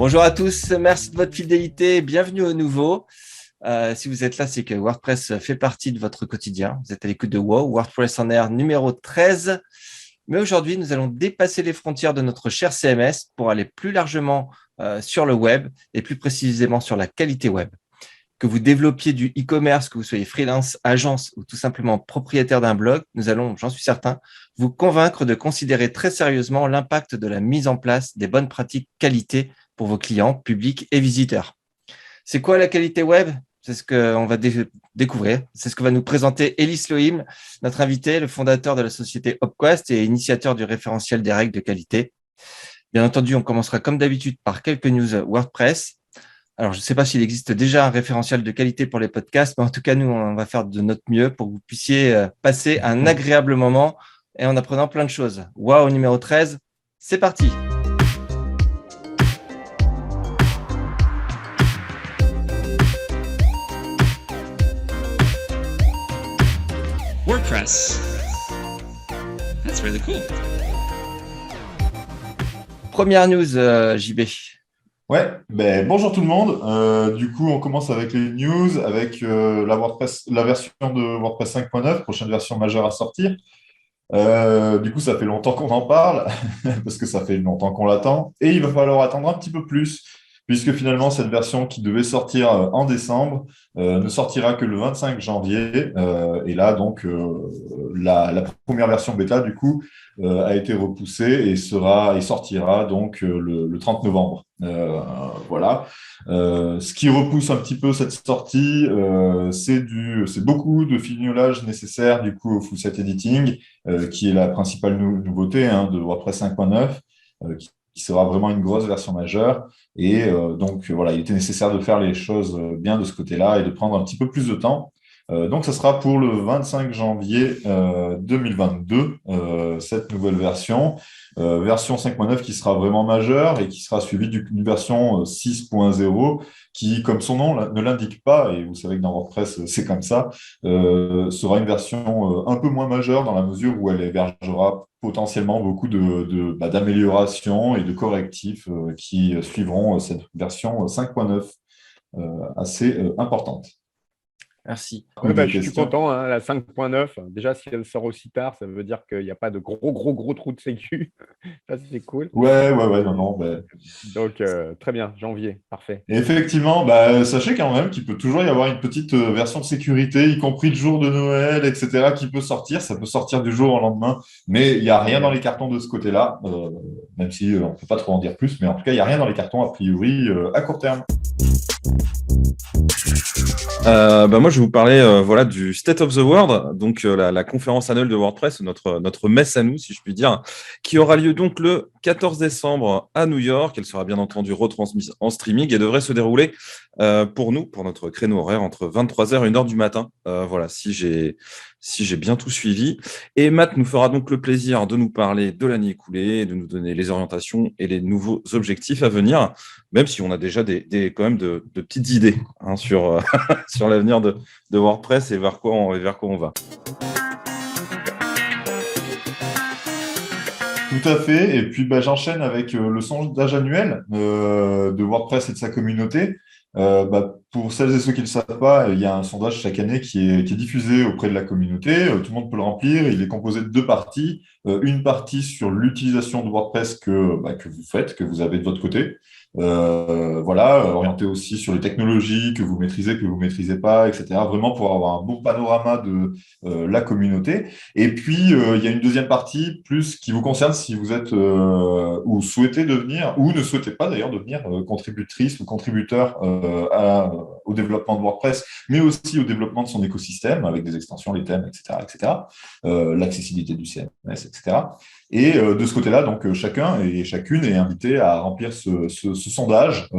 Bonjour à tous, merci de votre fidélité, bienvenue au nouveau. Si vous êtes là, c'est que WordPress fait partie de votre quotidien. Vous êtes à l'écoute de WOW, WordPress en Air numéro 13. Mais aujourd'hui, nous allons dépasser les frontières de notre cher CMS pour aller plus largement sur le web et plus précisément sur la qualité web. Que vous développiez du e-commerce, que vous soyez freelance, agence ou tout simplement propriétaire d'un blog, nous allons, j'en suis certain, vous convaincre de considérer très sérieusement l'impact de la mise en place des bonnes pratiques qualité pour vos clients, publics et visiteurs. C'est quoi la qualité web ? C'est ce qu'on va découvrir. C'est ce que va nous présenter Elie Lohim, notre invité, le fondateur de la société Opquest et initiateur du référentiel des règles de qualité. Bien entendu, on commencera comme d'habitude par quelques news WordPress. Alors, je ne sais pas s'il existe déjà un référentiel de qualité pour les podcasts, mais en tout cas, nous, on va faire de notre mieux pour que vous puissiez passer un agréable moment et en apprenant plein de choses. Wow, numéro 13, c'est parti. WordPress. That's really cool. Première news, JB. Ouais, bonjour tout le monde. Du coup, on commence avec les news, avec la version de WordPress 5.9, prochaine version majeure à sortir. Du coup, ça fait longtemps qu'on en parle, parce que ça fait longtemps qu'on l'attend, et il va falloir attendre un petit peu plus, puisque finalement, cette version qui devait sortir en décembre ne sortira que le 25 janvier. Et là, donc, la première version bêta, du coup, a été repoussée et sortira donc le 30 novembre. Voilà. Ce qui repousse un petit peu cette sortie, c'est beaucoup de fignolage nécessaire du coup au full site editing, qui est la principale nouveauté de WordPress 5.9, qui sera vraiment une grosse version majeure. Et donc voilà, il était nécessaire de faire les choses bien de ce côté-là et de prendre un petit peu plus de temps. Donc, ça sera pour le 25 janvier 2022, cette nouvelle version. Version 5.9 qui sera vraiment majeure et qui sera suivie d'une version 6.0 qui, comme son nom ne l'indique pas, et vous savez que dans WordPress, c'est comme ça, sera une version un peu moins majeure dans la mesure où elle hébergera potentiellement beaucoup d'améliorations et de correctifs qui suivront cette version 5.9 assez importante. Merci. Je suis content, la 5.9. Déjà, si elle sort aussi tard, ça veut dire qu'il n'y a pas de gros trous de sécu. Ça, c'est cool. Ouais, non. Donc, très bien, janvier, parfait. Et effectivement, sachez quand même qu'il peut toujours y avoir une petite version de sécurité, y compris le jour de Noël, etc., qui peut sortir. Ça peut sortir du jour au lendemain, mais il n'y a rien dans les cartons de ce côté-là, même si on ne peut pas trop en dire plus, mais en tout cas, il n'y a rien dans les cartons, a priori, à court terme. Moi, je vais vous parler du State of the World, donc la conférence annuelle de WordPress, notre messe à nous, si je puis dire, qui aura lieu donc le 14 décembre à New York. Elle sera bien entendu retransmise en streaming et devrait se dérouler pour notre créneau horaire entre 23h et 1h du matin. Si j'ai bien tout suivi. Et Matt nous fera donc le plaisir de nous parler de l'année écoulée, de nous donner les orientations et les nouveaux objectifs à venir, même si on a déjà quand même de petites idées sur l'avenir de WordPress et vers quoi on va. Tout à fait. Et puis, j'enchaîne avec le sondage annuel de WordPress et de sa communauté. Pour celles et ceux qui ne le savent pas, il y a un sondage chaque année qui est diffusé auprès de la communauté. Tout le monde peut le remplir. Il est composé de deux parties. Une partie sur l'utilisation de WordPress que vous faites, que vous avez de votre côté. Orienté aussi sur les technologies que vous maîtrisez pas, etc. Vraiment pour avoir un bon panorama de la communauté. Et puis, il y a une deuxième partie plus qui vous concerne si vous êtes ou souhaitez devenir, ou ne souhaitez pas d'ailleurs devenir contributrice ou contributeur au développement de WordPress, mais aussi au développement de son écosystème avec des extensions, les thèmes, etc., l'accessibilité du CMS, etc. Et de ce côté-là, donc chacun et chacune est invité à remplir ce sondage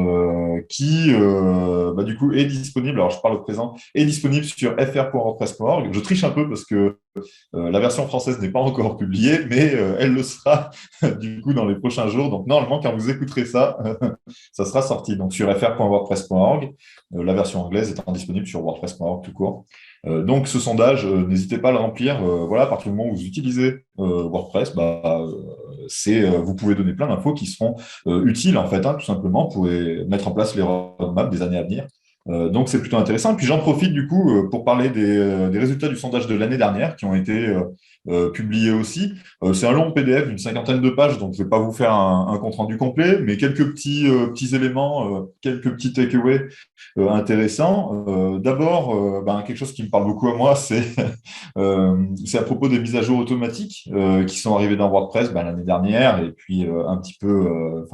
qui, du coup, est disponible. Alors, je parle au présent, est disponible sur fr.wordpress.org. Je triche un peu parce que la version française n'est pas encore publiée, mais elle le sera du coup dans les prochains jours. Donc, normalement, quand vous écouterez ça, ça sera sorti. Donc, sur fr.wordpress.org, la version anglaise étant disponible sur wordpress.org tout court. Donc, ce sondage, n'hésitez pas à le remplir. À partir du moment où vous utilisez WordPress, vous pouvez donner plein d'infos qui seront utiles, en fait, hein, tout simplement, pour mettre en place les roadmaps des années à venir. Donc, c'est plutôt intéressant. Puis, j'en profite, du coup, pour parler des résultats du sondage de l'année dernière qui ont été publiés aussi. C'est un long PDF d'une 50aine de pages, donc je ne vais pas vous faire un compte-rendu complet, mais quelques petits éléments, quelques petits takeaways intéressants. D'abord, quelque chose qui me parle beaucoup à moi, c'est à propos des mises à jour automatiques qui sont arrivées dans WordPress l'année dernière et puis un petit peu,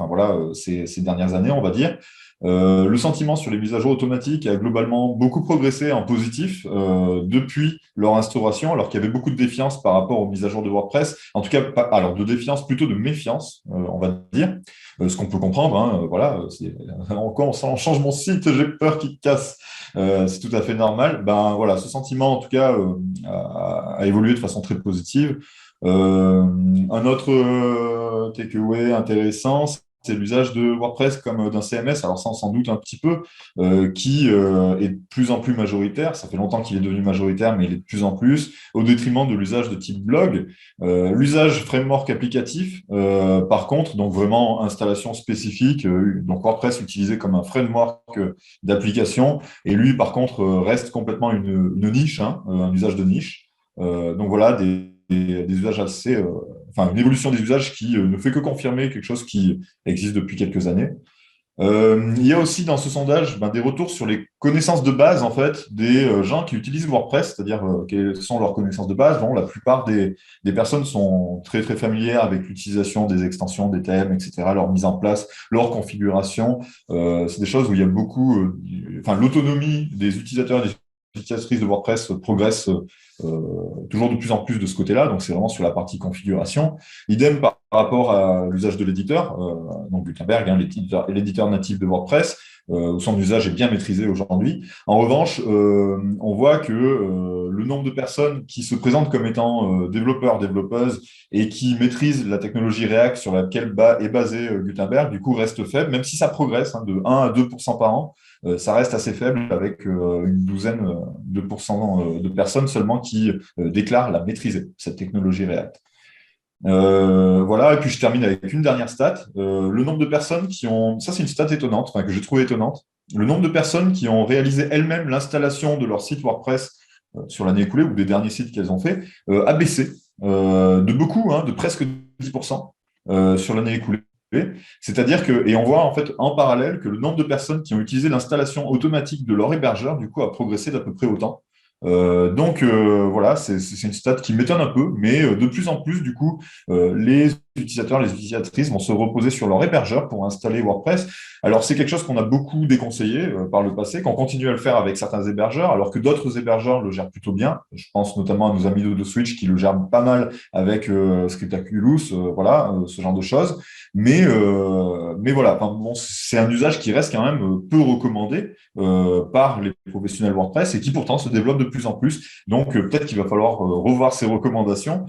ces dernières années, on va dire. Le sentiment sur les mises à jour automatiques a globalement beaucoup progressé en positif depuis leur instauration, alors qu'il y avait beaucoup de défiance par rapport aux mises à jour de WordPress. En tout cas, alors de défiance, plutôt de méfiance, on va dire. Ce qu'on peut comprendre, hein, quand on change mon site, j'ai peur qu'il casse. C'est tout à fait normal. Ce sentiment, en tout cas, a évolué de façon très positive. Un autre takeaway intéressant, c'est l'usage de WordPress comme d'un CMS, alors ça on s'en doute un petit peu, qui est de plus en plus majoritaire. Ça fait longtemps qu'il est devenu majoritaire, mais il est de plus en plus, au détriment de l'usage de type blog. L'usage framework applicatif, par contre, donc vraiment installation spécifique, donc WordPress utilisé comme un framework d'application, et lui par contre reste complètement une niche, hein, un usage de niche. Donc voilà, des usages assez, une évolution des usages qui ne fait que confirmer quelque chose qui existe depuis quelques années. Il y a aussi dans ce sondage des retours sur les connaissances de base en fait des gens qui utilisent WordPress, c'est-à-dire quelles sont leurs connaissances de base. Bon, la plupart des personnes sont très très familières avec l'utilisation des extensions, des thèmes, etc., leur mise en place, leur configuration. C'est des choses où il y a beaucoup, l'autonomie des utilisateurs et des utilisatrices de WordPress progresse toujours de plus en plus de ce côté-là, donc c'est vraiment sur la partie configuration. Idem par rapport à l'usage de l'éditeur, donc Gutenberg, hein, l'éditeur natif de WordPress, où son usage est bien maîtrisé aujourd'hui. En revanche, on voit que le nombre de personnes qui se présentent comme étant développeuses et qui maîtrisent la technologie React sur laquelle est basé Gutenberg, du coup, reste faible, même si ça progresse de 1 à 2% par an. Ça reste assez faible avec une douzaine de pourcents de personnes seulement qui déclarent la maîtriser, cette technologie React. Et puis je termine avec une dernière stat. Le nombre de personnes qui ont, ça c'est une stat étonnante, que j'ai trouvé étonnante, le nombre de personnes qui ont réalisé elles-mêmes l'installation de leur site WordPress sur l'année écoulée ou des derniers sites qu'elles ont fait a baissé de beaucoup, de presque 10% sur l'année écoulée. C'est-à-dire que, et on voit en fait en parallèle que le nombre de personnes qui ont utilisé l'installation automatique de leur hébergeur, du coup, a progressé d'à peu près autant. C'est une stat qui m'étonne un peu, mais de plus en plus, du coup, les utilisateurs, les utilisatrices vont se reposer sur leur hébergeur pour installer WordPress. Alors, c'est quelque chose qu'on a beaucoup déconseillé par le passé, qu'on continue à le faire avec certains hébergeurs, alors que d'autres hébergeurs le gèrent plutôt bien. Je pense notamment à nos amis de Switch qui le gèrent pas mal avec Scriptaculous, ce genre de choses. Mais c'est un usage qui reste quand même peu recommandé par les professionnels WordPress et qui pourtant se développe de plus en plus. Donc, peut-être qu'il va falloir revoir ces recommandations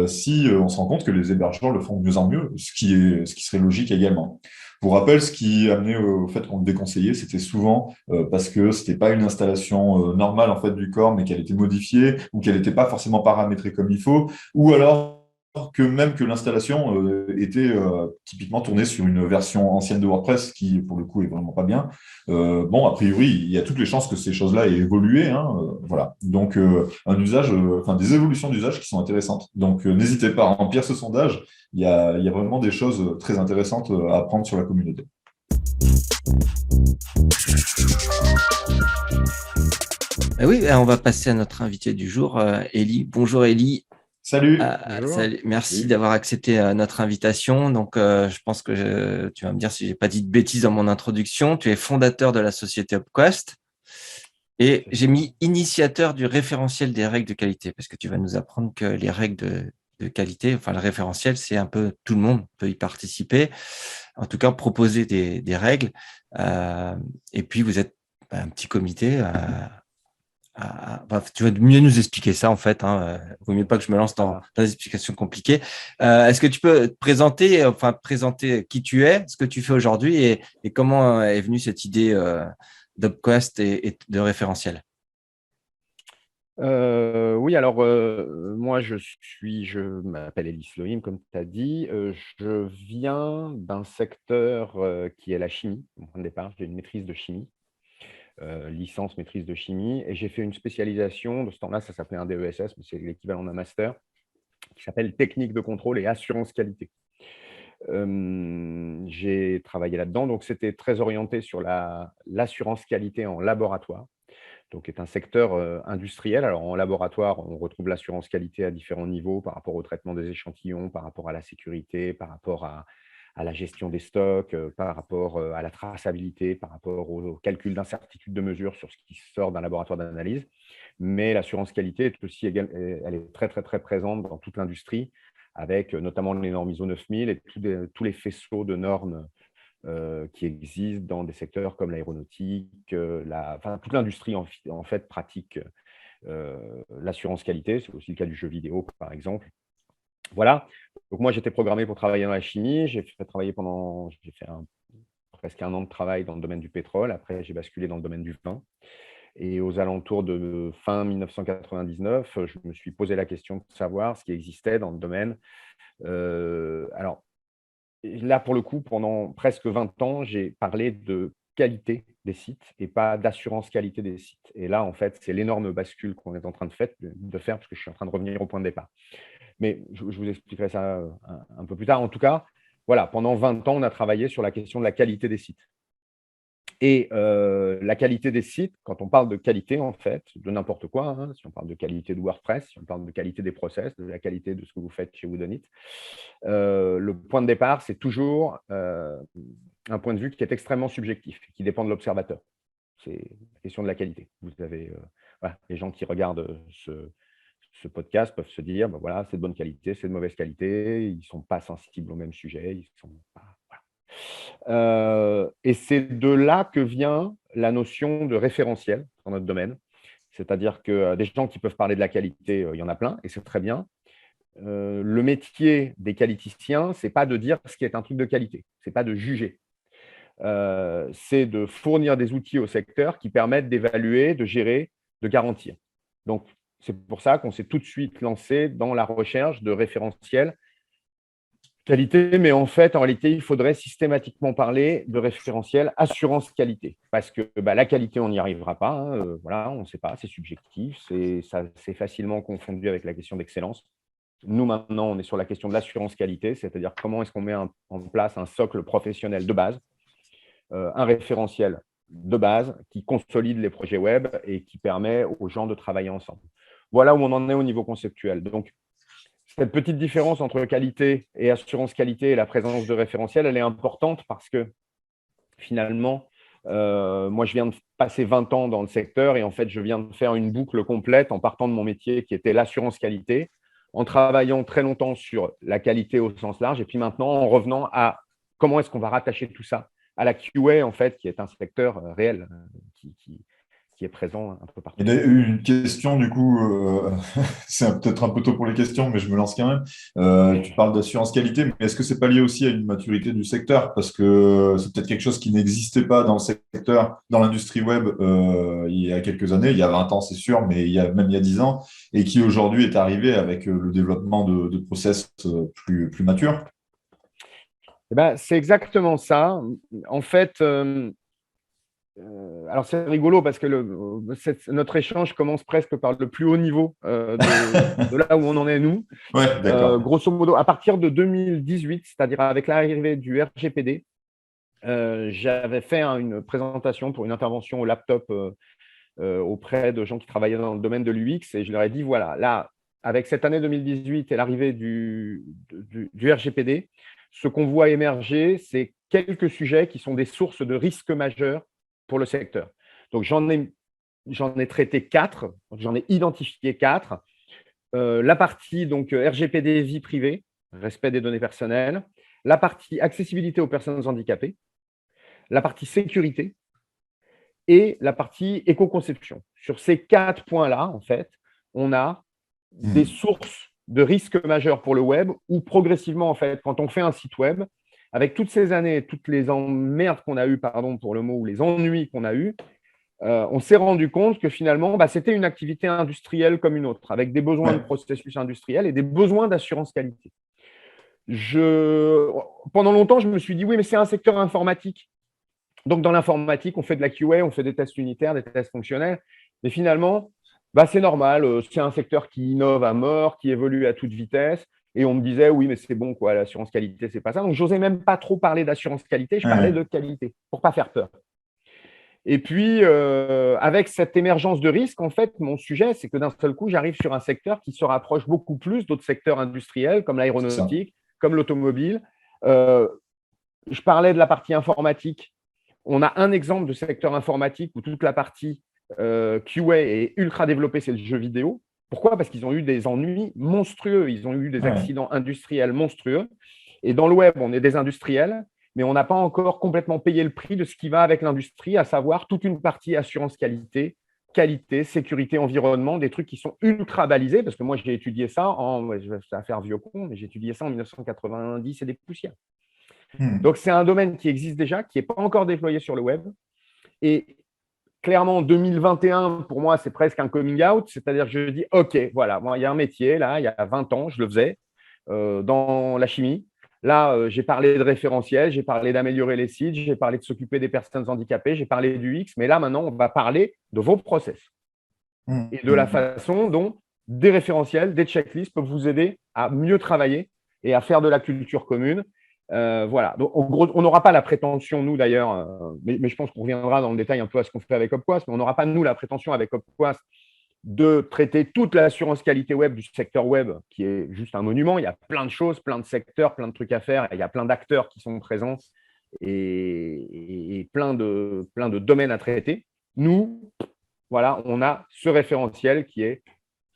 si on se rend compte que les hébergeurs le font de mieux en mieux, ce qui serait logique également. Pour rappel, ce qui amenait au fait qu'on le déconseillait, c'était souvent parce que c'était pas une installation normale en fait du corps, mais qu'elle était modifiée ou qu'elle n'était pas forcément paramétrée comme il faut, ou alors que l'installation était typiquement tournée sur une version ancienne de WordPress qui, pour le coup, est vraiment pas bien. A priori, il y a toutes les chances que ces choses-là aient évolué. Donc, un usage, des évolutions d'usage qui sont intéressantes. Donc, n'hésitez pas à remplir ce sondage. Il y a vraiment des choses très intéressantes à apprendre sur la communauté. Oui, on va passer à notre invité du jour, Élie. Bonjour Élie. Salut. Salut. Merci d'avoir accepté notre invitation. Donc, je pense que tu vas me dire si j'ai pas dit de bêtises dans mon introduction. Tu es fondateur de la société Upquest et j'ai mis initiateur du référentiel des règles de qualité parce que tu vas nous apprendre que les règles de qualité, le référentiel, c'est un peu tout le monde peut y participer. En tout cas, proposer des règles. Et puis, vous êtes un petit comité. Tu vas mieux nous expliquer ça en fait. Vaut mieux pas que je me lance dans des explications compliquées. Est-ce que tu peux te présenter qui tu es, ce que tu fais aujourd'hui et comment est venue cette idée d'Upquest et de référentiel? Oui, alors moi je m'appelle Elie Sloim, comme tu as dit. Je viens d'un secteur qui est la chimie. Mon point de départ, j'ai une maîtrise de chimie, licence maîtrise de chimie, et j'ai fait une spécialisation. De ce temps-là, ça s'appelait un DESS, mais c'est l'équivalent d'un master, qui s'appelle technique de contrôle et assurance qualité. J'ai travaillé là-dedans, donc c'était très orienté sur l'assurance qualité en laboratoire. Donc, est un secteur industriel. Alors, en laboratoire, on retrouve l'assurance qualité à différents niveaux par rapport au traitement des échantillons, par rapport à la sécurité, par rapport à la gestion des stocks, par rapport à la traçabilité, par rapport au calcul d'incertitude de mesure sur ce qui sort d'un laboratoire d'analyse. Mais l'assurance qualité est aussi elle est très, très, très présente dans toute l'industrie, avec notamment les normes ISO 9000 et tous les faisceaux de normes qui existent dans des secteurs comme l'aéronautique, toute l'industrie en fait pratique l'assurance qualité. C'est aussi le cas du jeu vidéo, par exemple. Voilà. Donc moi, j'étais programmé pour travailler dans la chimie. J'ai fait presque un an de travail dans le domaine du pétrole. Après, j'ai basculé dans le domaine du vin. Et aux alentours de fin 1999, je me suis posé la question de savoir ce qui existait dans le domaine. Alors, là, pour le coup, pendant presque 20 ans, j'ai parlé de qualité des sites et pas d'assurance qualité des sites. Et là, en fait, c'est l'énorme bascule qu'on est en train de faire, parce que je suis en train de revenir au point de départ. Mais je vous expliquerai ça un peu plus tard. En tout cas, voilà, pendant 20 ans, on a travaillé sur la question de la qualité des sites. Et la qualité des sites, quand on parle de qualité, en fait, de n'importe quoi, hein, si on parle de qualité de WordPress, si on parle de qualité des process, de la qualité de ce que vous faites chez Whodunit, le point de départ, c'est toujours un point de vue qui est extrêmement subjectif, qui dépend de l'observateur. C'est la question de la qualité. Vous avez voilà, les gens qui regardent ce podcast peuvent se dire, ben voilà, c'est de bonne qualité, c'est de mauvaise qualité, ils ne sont pas sensibles au même sujet, ils sont pas, voilà. Et c'est de là que vient la notion de référentiel dans notre domaine. C'est-à-dire que des gens qui peuvent parler de la qualité, il y en a plein, et c'est très bien. Le métier des qualiticiens, ce n'est pas de dire ce qui est un truc de qualité, ce n'est pas de juger. C'est de fournir des outils au secteur qui permettent d'évaluer, de gérer, de garantir. Donc, c'est pour ça qu'on s'est tout de suite lancé dans la recherche de référentiels qualité, mais en réalité, il faudrait systématiquement parler de référentiel assurance qualité, parce que la qualité, on n'y arrivera pas. Hein, voilà, on ne sait pas, c'est subjectif, c'est facilement confondu avec la question d'excellence. Nous, maintenant, on est sur la question de l'assurance qualité, c'est-à-dire comment est-ce qu'on met en place un socle professionnel de base, un référentiel de base qui consolide les projets web et qui permet aux gens de travailler ensemble. Voilà où on en est au niveau conceptuel. Donc, cette petite différence entre qualité et assurance qualité et la présence de référentiel, elle est importante parce que finalement, moi, je viens de passer 20 ans dans le secteur et en fait, je viens de faire une boucle complète en partant de mon métier qui était l'assurance qualité, en travaillant très longtemps sur la qualité au sens large et puis maintenant en revenant à comment est-ce qu'on va rattacher tout ça à la QA, en fait, qui est un secteur réel qui est présent un peu partout. Il y a eu une question, du coup, c'est peut-être un peu tôt pour les questions, mais je me lance quand même. Tu parles d'assurance qualité, mais est-ce que c'est pas lié aussi à une maturité du secteur? Parce que c'est peut-être quelque chose qui n'existait pas dans le secteur, dans l'industrie web il y a quelques années, il y a 20 ans, c'est sûr, mais même il y a 10 ans, et qui aujourd'hui est arrivé avec le développement de process plus matures. Eh ben, c'est exactement ça. En fait, alors c'est rigolo parce que notre échange commence presque par le plus haut niveau de là où on en est nous. Ouais, d'accord. Grosso modo, à partir de 2018, c'est-à-dire avec l'arrivée du RGPD, j'avais fait une présentation pour une intervention au laptop auprès de gens qui travaillaient dans le domaine de l'UX et je leur ai dit, voilà, là, avec cette année 2018 et l'arrivée du RGPD, ce qu'on voit émerger, c'est quelques sujets qui sont des sources de risques majeurs pour le secteur. Donc, j'en ai traité 4, j'en ai identifié 4. La partie donc RGPD vie privée, respect des données personnelles, la partie accessibilité aux personnes handicapées, la partie sécurité et la partie éco-conception. Sur ces 4 points-là, en fait, on a des sources de risques majeurs pour le web où progressivement, en fait, quand on fait un site web, avec toutes ces années, toutes les emmerdes qu'on a eues, pardon pour le mot, ou les ennuis qu'on a eus, on s'est rendu compte que finalement, c'était une activité industrielle comme une autre, avec des besoins de processus industriels et des besoins d'assurance qualité. Pendant longtemps, je me suis dit, oui, mais c'est un secteur informatique. Donc, dans l'informatique, on fait de la QA, on fait des tests unitaires, des tests fonctionnels. Mais finalement, c'est normal. C'est un secteur qui innove à mort, qui évolue à toute vitesse. Et on me disait, oui, mais c'est bon, quoi, l'assurance qualité, c'est pas ça. Donc, j'osais même pas trop parler d'assurance qualité, je parlais de qualité, pour pas faire peur. Et puis, avec cette émergence de risque, en fait, mon sujet, c'est que d'un seul coup, j'arrive sur un secteur qui se rapproche beaucoup plus d'autres secteurs industriels, comme l'aéronautique, comme l'automobile. Je parlais de la partie informatique. On a un exemple de secteur informatique où toute la partie QA est ultra développée, c'est le jeu vidéo. Pourquoi? Parce qu'ils ont eu des ennuis monstrueux, ils ont eu des accidents industriels monstrueux. Et dans le web, on est des industriels, mais on n'a pas encore complètement payé le prix de ce qui va avec l'industrie, à savoir toute une partie assurance qualité, sécurité, environnement, des trucs qui sont ultra balisés, parce que moi, j'ai étudié ça, ça va faire vieux con, mais j'ai étudié ça en 1990 et des poussières. Donc, c'est un domaine qui existe déjà, qui n'est pas encore déployé sur le web. Et clairement, en 2021, pour moi, c'est presque un coming out, c'est-à-dire que je dis, OK, voilà, moi, il y a un métier, là, il y a 20 ans, je le faisais dans la chimie. Là, j'ai parlé de référentiel, j'ai parlé d'améliorer les sites, j'ai parlé de s'occuper des personnes handicapées, j'ai parlé du X, mais là, maintenant, on va parler de vos process et de la façon dont des référentiels, des checklists peuvent vous aider à mieux travailler et à faire de la culture commune. Voilà. Donc, en gros, on n'aura pas la prétention, nous d'ailleurs, mais je pense qu'on reviendra dans le détail un peu à ce qu'on fait avec Opquast, mais on n'aura pas, nous, la prétention avec Opquast de traiter toute l'assurance qualité web du secteur web, qui est juste un monument. Il y a plein de choses, plein de secteurs, plein de trucs à faire. Il y a plein d'acteurs qui sont présents et plein de domaines à traiter. Nous, voilà, on a ce référentiel qui est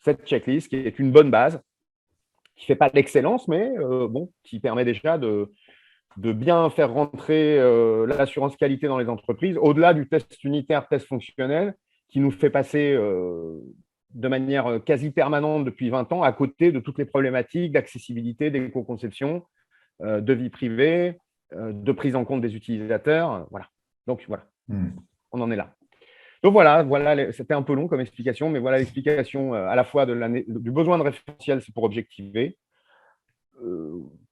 cette checklist, qui est une bonne base, qui ne fait pas l'excellence, mais qui permet déjà de bien faire rentrer l'assurance qualité dans les entreprises, au-delà du test unitaire, test fonctionnel, qui nous fait passer de manière quasi permanente depuis 20 ans à côté de toutes les problématiques d'accessibilité, d'éco-conception, de vie privée, de prise en compte des utilisateurs. Voilà. Donc, voilà, on en est là. Donc, voilà, c'était un peu long comme explication, mais voilà l'explication à la fois du besoin de référentiel, c'est pour objectiver.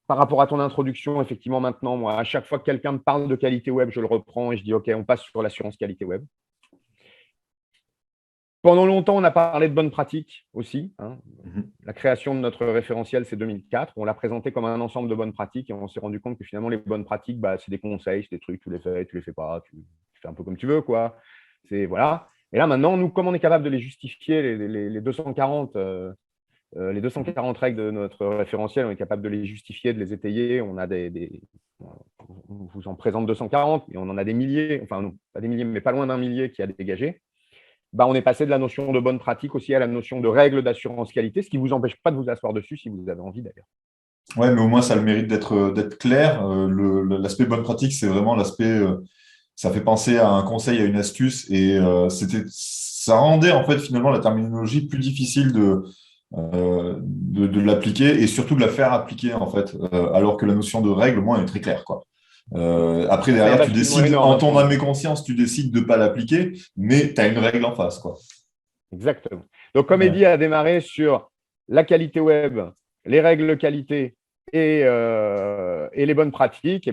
Par rapport à ton introduction, effectivement, maintenant, moi, à chaque fois que quelqu'un me parle de qualité web, je le reprends et je dis, OK, on passe sur l'assurance qualité web. Pendant longtemps, on a parlé de bonnes pratiques aussi. La création de notre référentiel, c'est 2004. On l'a présenté comme un ensemble de bonnes pratiques et on s'est rendu compte que finalement, les bonnes pratiques, c'est des conseils, c'est des trucs, tu les fais pas, tu fais un peu comme tu veux, quoi. Voilà. Et là, maintenant, nous, comme on est capable de les justifier, les 240 règles de notre référentiel, on est capable de les justifier, de les étayer. On a on vous en présente 240, et on en a des milliers, enfin, non, pas des milliers, mais pas loin d'un millier qui a dégagé. On est passé de la notion de bonne pratique aussi à la notion de règles d'assurance qualité, ce qui ne vous empêche pas de vous asseoir dessus si vous avez envie d'ailleurs. Ouais, mais au moins, ça a le mérite d'être clair. L'aspect bonne pratique, c'est vraiment l'aspect… ça fait penser à un conseil, à une astuce, et ça rendait en fait finalement la terminologie plus difficile de l'appliquer et surtout de la faire appliquer en fait, alors que la notion de règle, au moins, est très claire, quoi. Après, derrière, tu décides, en ton âme et conscience, tu décides de ne pas l'appliquer, mais tu as une règle en face, quoi. Exactement. Donc, comme Eddy a démarré sur la qualité web, les règles qualité et les bonnes pratiques,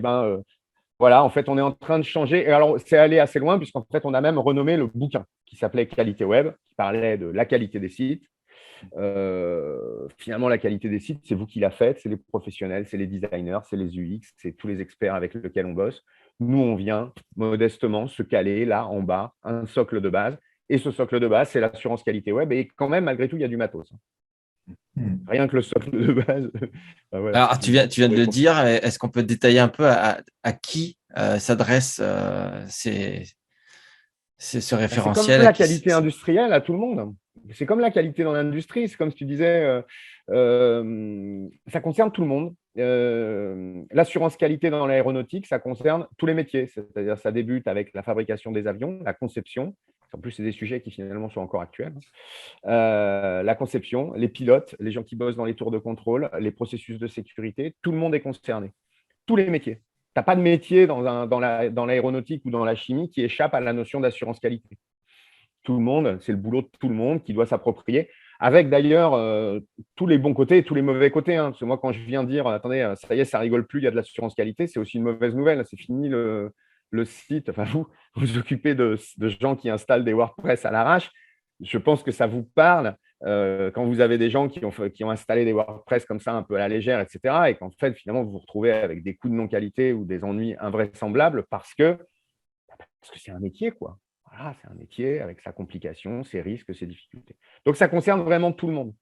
voilà, en fait, on est en train de changer. Et alors, c'est allé assez loin, puisqu'en fait, on a même renommé le bouquin qui s'appelait Qualité web, qui parlait de la qualité des sites. Finalement, la qualité des sites, c'est vous qui la faites, c'est les professionnels, c'est les designers, c'est les UX, c'est tous les experts avec lesquels on bosse. Nous, on vient modestement se caler là en bas, un socle de base. Et ce socle de base, c'est l'assurance qualité web. Et quand même, malgré tout, il y a du matos. Rien que le socle de base. Voilà. Alors, tu viens de le dire. Est-ce qu'on peut détailler un peu à qui s'adresse ce référentiel? C'est comme la qualité industrielle à tout le monde. C'est comme la qualité dans l'industrie. C'est comme si tu disais, ça concerne tout le monde. L'assurance qualité dans l'aéronautique, ça concerne tous les métiers. C'est-à-dire, ça débute avec la fabrication des avions, la conception. En plus, c'est des sujets qui finalement sont encore actuels. La conception, les pilotes, les gens qui bossent dans les tours de contrôle, les processus de sécurité, tout le monde est concerné. Tous les métiers. Tu n'as pas de métier dans l'aéronautique ou dans la chimie qui échappe à la notion d'assurance qualité. tout le monde, c'est le boulot de tout le monde qui doit s'approprier, avec d'ailleurs tous les bons côtés et tous les mauvais côtés. Parce que moi, quand je viens dire, attendez, ça y est, ça rigole plus, il y a de l'assurance qualité, c'est aussi une mauvaise nouvelle. C'est fini le site. Enfin, vous vous occupez de gens qui installent des WordPress à l'arrache. Je pense que ça vous parle quand vous avez des gens qui ont installé des WordPress comme ça un peu à la légère, etc. Et qu'en fait, finalement, vous vous retrouvez avec des coûts de non-qualité ou des ennuis invraisemblables parce que c'est un métier, quoi. Voilà, c'est un métier avec sa complication, ses risques, ses difficultés. Donc, ça concerne vraiment tout le monde.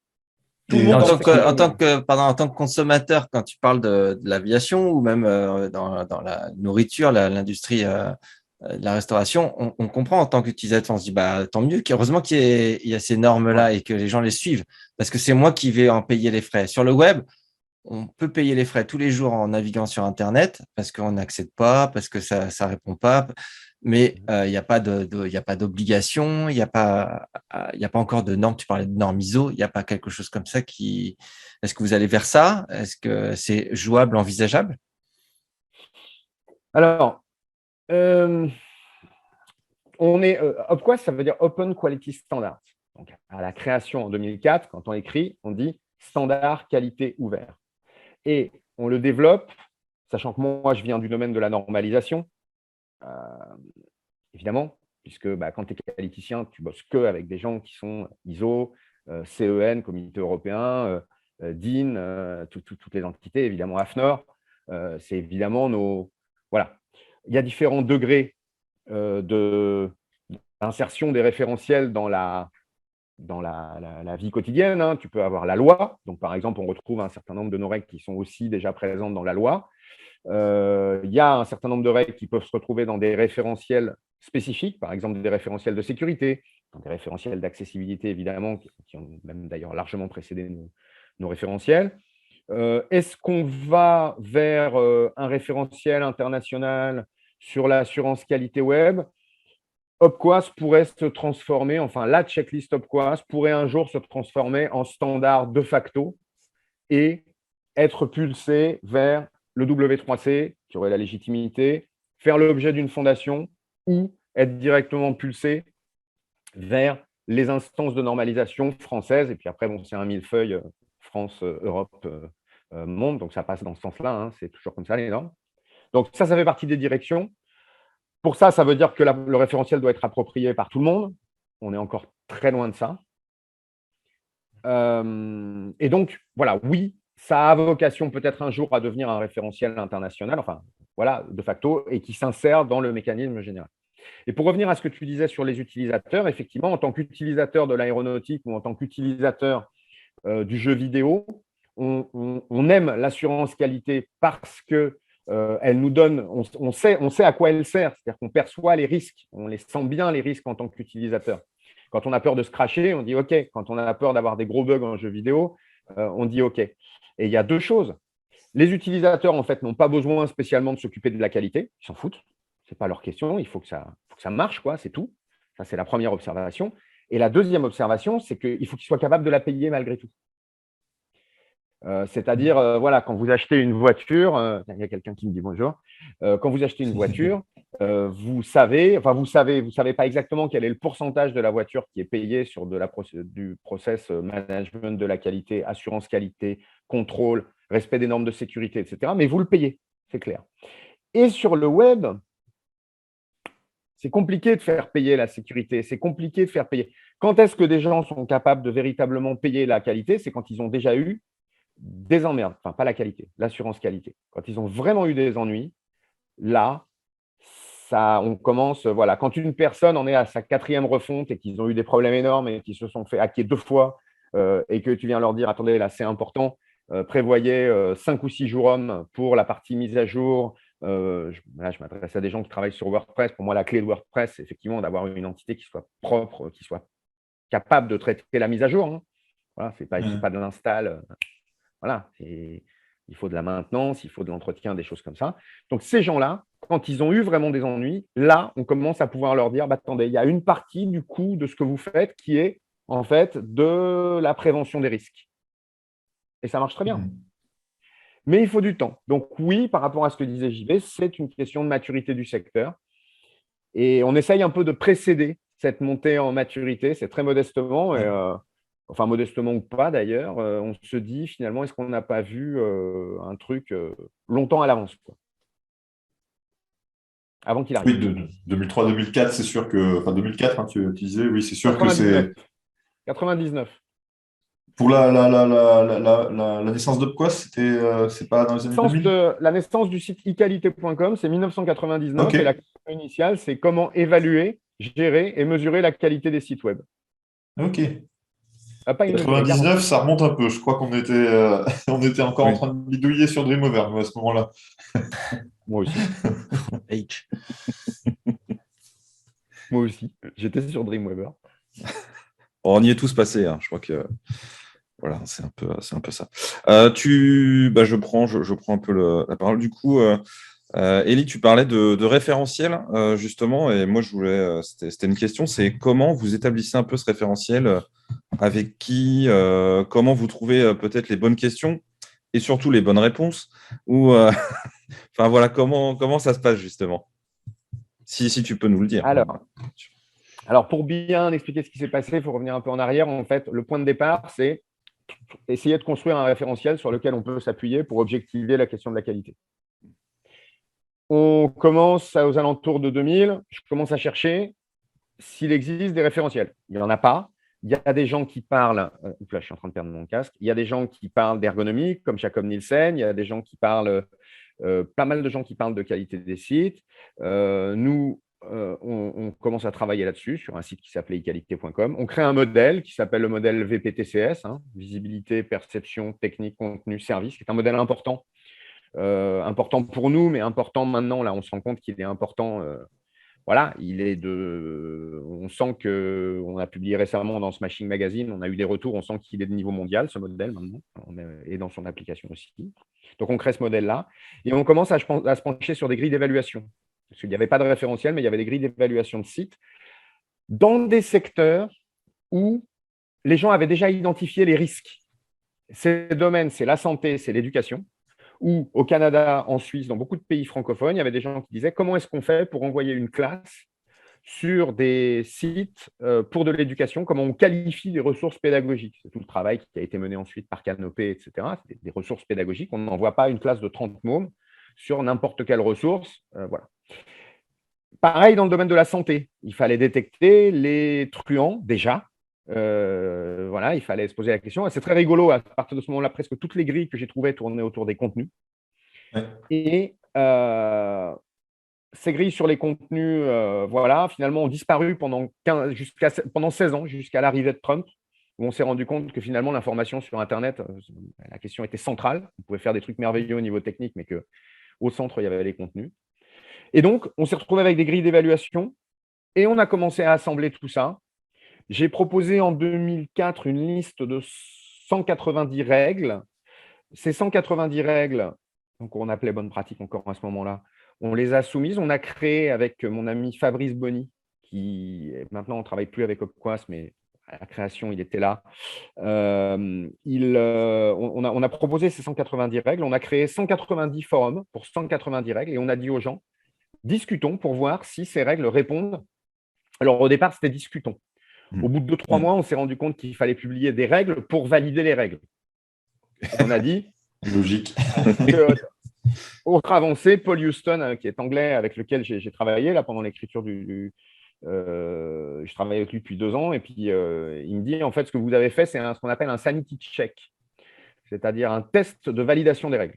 En tant que consommateur, quand tu parles de l'aviation ou même dans la nourriture, l'industrie de la restauration, on comprend en tant qu'utilisateur, on se dit bah, tant mieux, heureusement qu'il y a ces normes-là et que les gens les suivent, parce que c'est moi qui vais en payer les frais. Sur le web, on peut payer les frais tous les jours en naviguant sur Internet parce qu'on n'accède pas, parce que ça ne répond pas. Mais il n'y a pas d'obligation, il n'y a pas encore de normes. Tu parlais de normes ISO, il n'y a pas quelque chose comme ça qui. Est-ce que vous allez vers ça? Est-ce que c'est jouable, envisageable? Alors, OPQuest, ça veut dire Open Quality Standard. Donc, à la création en 2004, quand on écrit, on dit standard qualité ouvert. Et on le développe, sachant que moi, je viens du domaine de la normalisation. Évidemment, puisque quand tu es qualiticien, tu bosses que avec des gens qui sont ISO, CEN, Comité européen, DIN, toutes les entités, évidemment AFNOR. C'est évidemment nos… Voilà. Il y a différents degrés d'insertion des référentiels dans la vie quotidienne. Tu peux avoir la loi. Donc, par exemple, on retrouve un certain nombre de nos règles qui sont aussi déjà présentes dans la loi. Il y a un certain nombre de règles qui peuvent se retrouver dans des référentiels spécifiques, par exemple des référentiels de sécurité, dans des référentiels d'accessibilité, évidemment, qui ont même d'ailleurs largement précédé nos référentiels. Est-ce qu'on va vers un référentiel international sur l'assurance qualité web? OPQuest pourrait se transformer, enfin la checklist OPQuest pourrait un jour se transformer en standard de facto et être pulsé vers le W3C, qui aurait la légitimité, faire l'objet d'une fondation ou être directement pulsé vers les instances de normalisation françaises. Et puis après, c'est un millefeuille France, Europe, monde, donc ça passe dans ce sens-là, c'est toujours comme ça les normes. Donc ça fait partie des directions. Pour ça, ça veut dire que le référentiel doit être approprié par tout le monde. On est encore très loin de ça. Et donc, voilà, oui, ça a vocation peut-être un jour à devenir un référentiel international, enfin, voilà, de facto, et qui s'insère dans le mécanisme général. Et pour revenir à ce que tu disais sur les utilisateurs, effectivement, en tant qu'utilisateur de l'aéronautique ou en tant qu'utilisateur du jeu vidéo, on aime l'assurance qualité parce que elle nous donne, on sait à quoi elle sert, c'est-à-dire qu'on perçoit les risques, on les sent bien les risques en tant qu'utilisateur. Quand on a peur de se crasher, on dit OK. Quand on a peur d'avoir des gros bugs en jeu vidéo, on dit OK. Et il y a deux choses. Les utilisateurs, en fait, n'ont pas besoin spécialement de s'occuper de la qualité. Ils s'en foutent. Ce n'est pas leur question. Il faut que ça marche, quoi. C'est tout. Ça, c'est la première observation. Et la deuxième observation, c'est qu'il faut qu'ils soient capables de la payer malgré tout. C'est-à-dire, voilà, quand vous achetez une voiture, il y a quelqu'un qui me dit bonjour, quand vous achetez une voiture, vous savez pas exactement quel est le pourcentage de la voiture qui est payé sur du process management de la qualité, assurance qualité, contrôle, respect des normes de sécurité, etc. Mais vous le payez, c'est clair. Et sur le web, c'est compliqué de faire payer la sécurité, c'est compliqué de faire payer. Quand est-ce que des gens sont capables de véritablement payer la qualité? C'est quand ils ont déjà eu des emmerdes, enfin pas la qualité, l'assurance qualité. Quand ils ont vraiment eu des ennuis, là, on commence, voilà, quand une personne en est à sa 4e refonte et qu'ils ont eu des problèmes énormes et qu'ils se sont fait hacker 2 fois et que tu viens leur dire, attendez, là c'est important, prévoyez 5 ou 6 jours hommes pour la partie mise à jour. Là, je m'adresse à des gens qui travaillent sur WordPress. Pour moi, la clé de WordPress, c'est effectivement d'avoir une entité qui soit propre, qui soit capable de traiter la mise à jour. Voilà, c'est pas de l'install. Voilà, il faut de la maintenance, il faut de l'entretien, des choses comme ça. Donc, ces gens-là, quand ils ont eu vraiment des ennuis, là, on commence à pouvoir leur dire, attendez, il y a une partie du coût de ce que vous faites qui est en fait de la prévention des risques. Et ça marche très bien. Mais il faut du temps. Donc, oui, par rapport à ce que disait JB, c'est une question de maturité du secteur. Et on essaye un peu de précéder cette montée en maturité, c'est très modestement, enfin modestement ou pas d'ailleurs, on se dit finalement, est-ce qu'on n'a pas vu un truc longtemps à l'avance, quoi, avant qu'il Oui, arrive. de 2003-2004, c'est sûr que. Enfin, 2004, hein, tu disais, oui, c'est sûr que 99. c'est. 99. Pour la naissance d'Upquest, c'est pas dans les années 2000? La naissance du site equalité.com, c'est 1999 et Ok, la question initiale, c'est comment évaluer, gérer et mesurer la qualité des sites web. ok. Pas une demi, 40. 99, ça remonte un peu. Je crois qu'on était, on était encore en Oui. train de bidouiller sur Dreamover, nous, à ce moment-là. Moi aussi. H. Moi aussi. J'étais sur Dreamweaver. On y est tous passés, hein. Je crois que voilà, c'est un peu ça. Je prends un peu la parole. Du coup, Élie, tu parlais de référentiel, justement, et moi, c'était une question, c'est comment vous établissez un peu ce référentiel, avec qui, comment vous trouvez peut-être les bonnes questions et surtout les bonnes réponses, ou, enfin voilà, comment ça se passe justement? Si tu peux nous le dire. Alors, pour bien expliquer ce qui s'est passé, il faut revenir un peu en arrière. En fait, le point de départ, c'est essayer de construire un référentiel sur lequel on peut s'appuyer pour objectiver la question de la qualité. On commence aux alentours de 2000. Je commence à chercher s'il existe des référentiels. Il n'y en a pas. Il y a des gens qui parlent, là, je suis en train de perdre mon casque. Il y a des gens qui parlent d'ergonomie, comme Jacob Nielsen. Il y a des gens qui parlent, pas mal de gens qui parlent de qualité des sites. Nous, on commence à travailler là-dessus sur un site qui s'appelait equalité.com. On crée un modèle qui s'appelle le modèle VPTCS, visibilité, perception, technique, contenu, service, qui est un modèle important. Important pour nous, mais important maintenant. Là, on se rend compte qu'il est important. Voilà, on sent qu'on a publié récemment dans Smashing Magazine, on a eu des retours, on sent qu'il est de niveau mondial, ce modèle maintenant, et dans son application aussi. Donc, on crée ce modèle-là et on commence à se pencher sur des grilles d'évaluation. Parce qu'il n'y avait pas de référentiel, mais il y avait des grilles d'évaluation de sites dans des secteurs où les gens avaient déjà identifié les risques. Ces domaines, c'est la santé, c'est l'éducation. Ou au Canada, en Suisse, dans beaucoup de pays francophones, il y avait des gens qui disaient comment est-ce qu'on fait pour envoyer une classe sur des sites pour de l'éducation, comment on qualifie les ressources pédagogiques. C'est tout le travail qui a été mené ensuite par Canopé, etc. C'est des ressources pédagogiques. On n'envoie pas une classe de 30 mômes sur n'importe quelle ressource. Voilà. Pareil dans le domaine de la santé. Il fallait détecter les truands déjà. Voilà, il fallait se poser la question. Et c'est très rigolo, à partir de ce moment-là, presque toutes les grilles que j'ai trouvées tournaient autour des contenus. Ouais. Et ces grilles sur les contenus, voilà, finalement, ont disparu pendant 16 ans, jusqu'à l'arrivée de Trump, où on s'est rendu compte que finalement, l'information sur Internet, la question était centrale. On pouvait faire des trucs merveilleux au niveau technique, mais qu'au centre, il y avait les contenus. Et donc, on s'est retrouvé avec des grilles d'évaluation et on a commencé à assembler tout ça. J'ai proposé en 2004 une liste de 190 règles. Ces 190 règles, donc on appelait bonnes pratiques encore à ce moment-là, on les a soumises. On a créé avec mon ami Fabrice Bonny, qui maintenant on ne travaille plus avec Upquest, mais à la création, il était là. On a proposé ces 190 règles. On a créé 190 forums pour 190 règles et on a dit aux gens, discutons pour voir si ces règles répondent. Alors, au départ, c'était discutons. Au bout de 2-3 mois, on s'est rendu compte qu'il fallait publier des règles pour valider les règles. On a dit… Logique. Autre avancée, Paul Houston, qui est anglais, avec lequel j'ai travaillé là, pendant l'écriture je travaille avec lui depuis 2 ans, et puis il me dit, en fait, ce que vous avez fait, c'est ce qu'on appelle un sanity check, c'est-à-dire un test de validation des règles.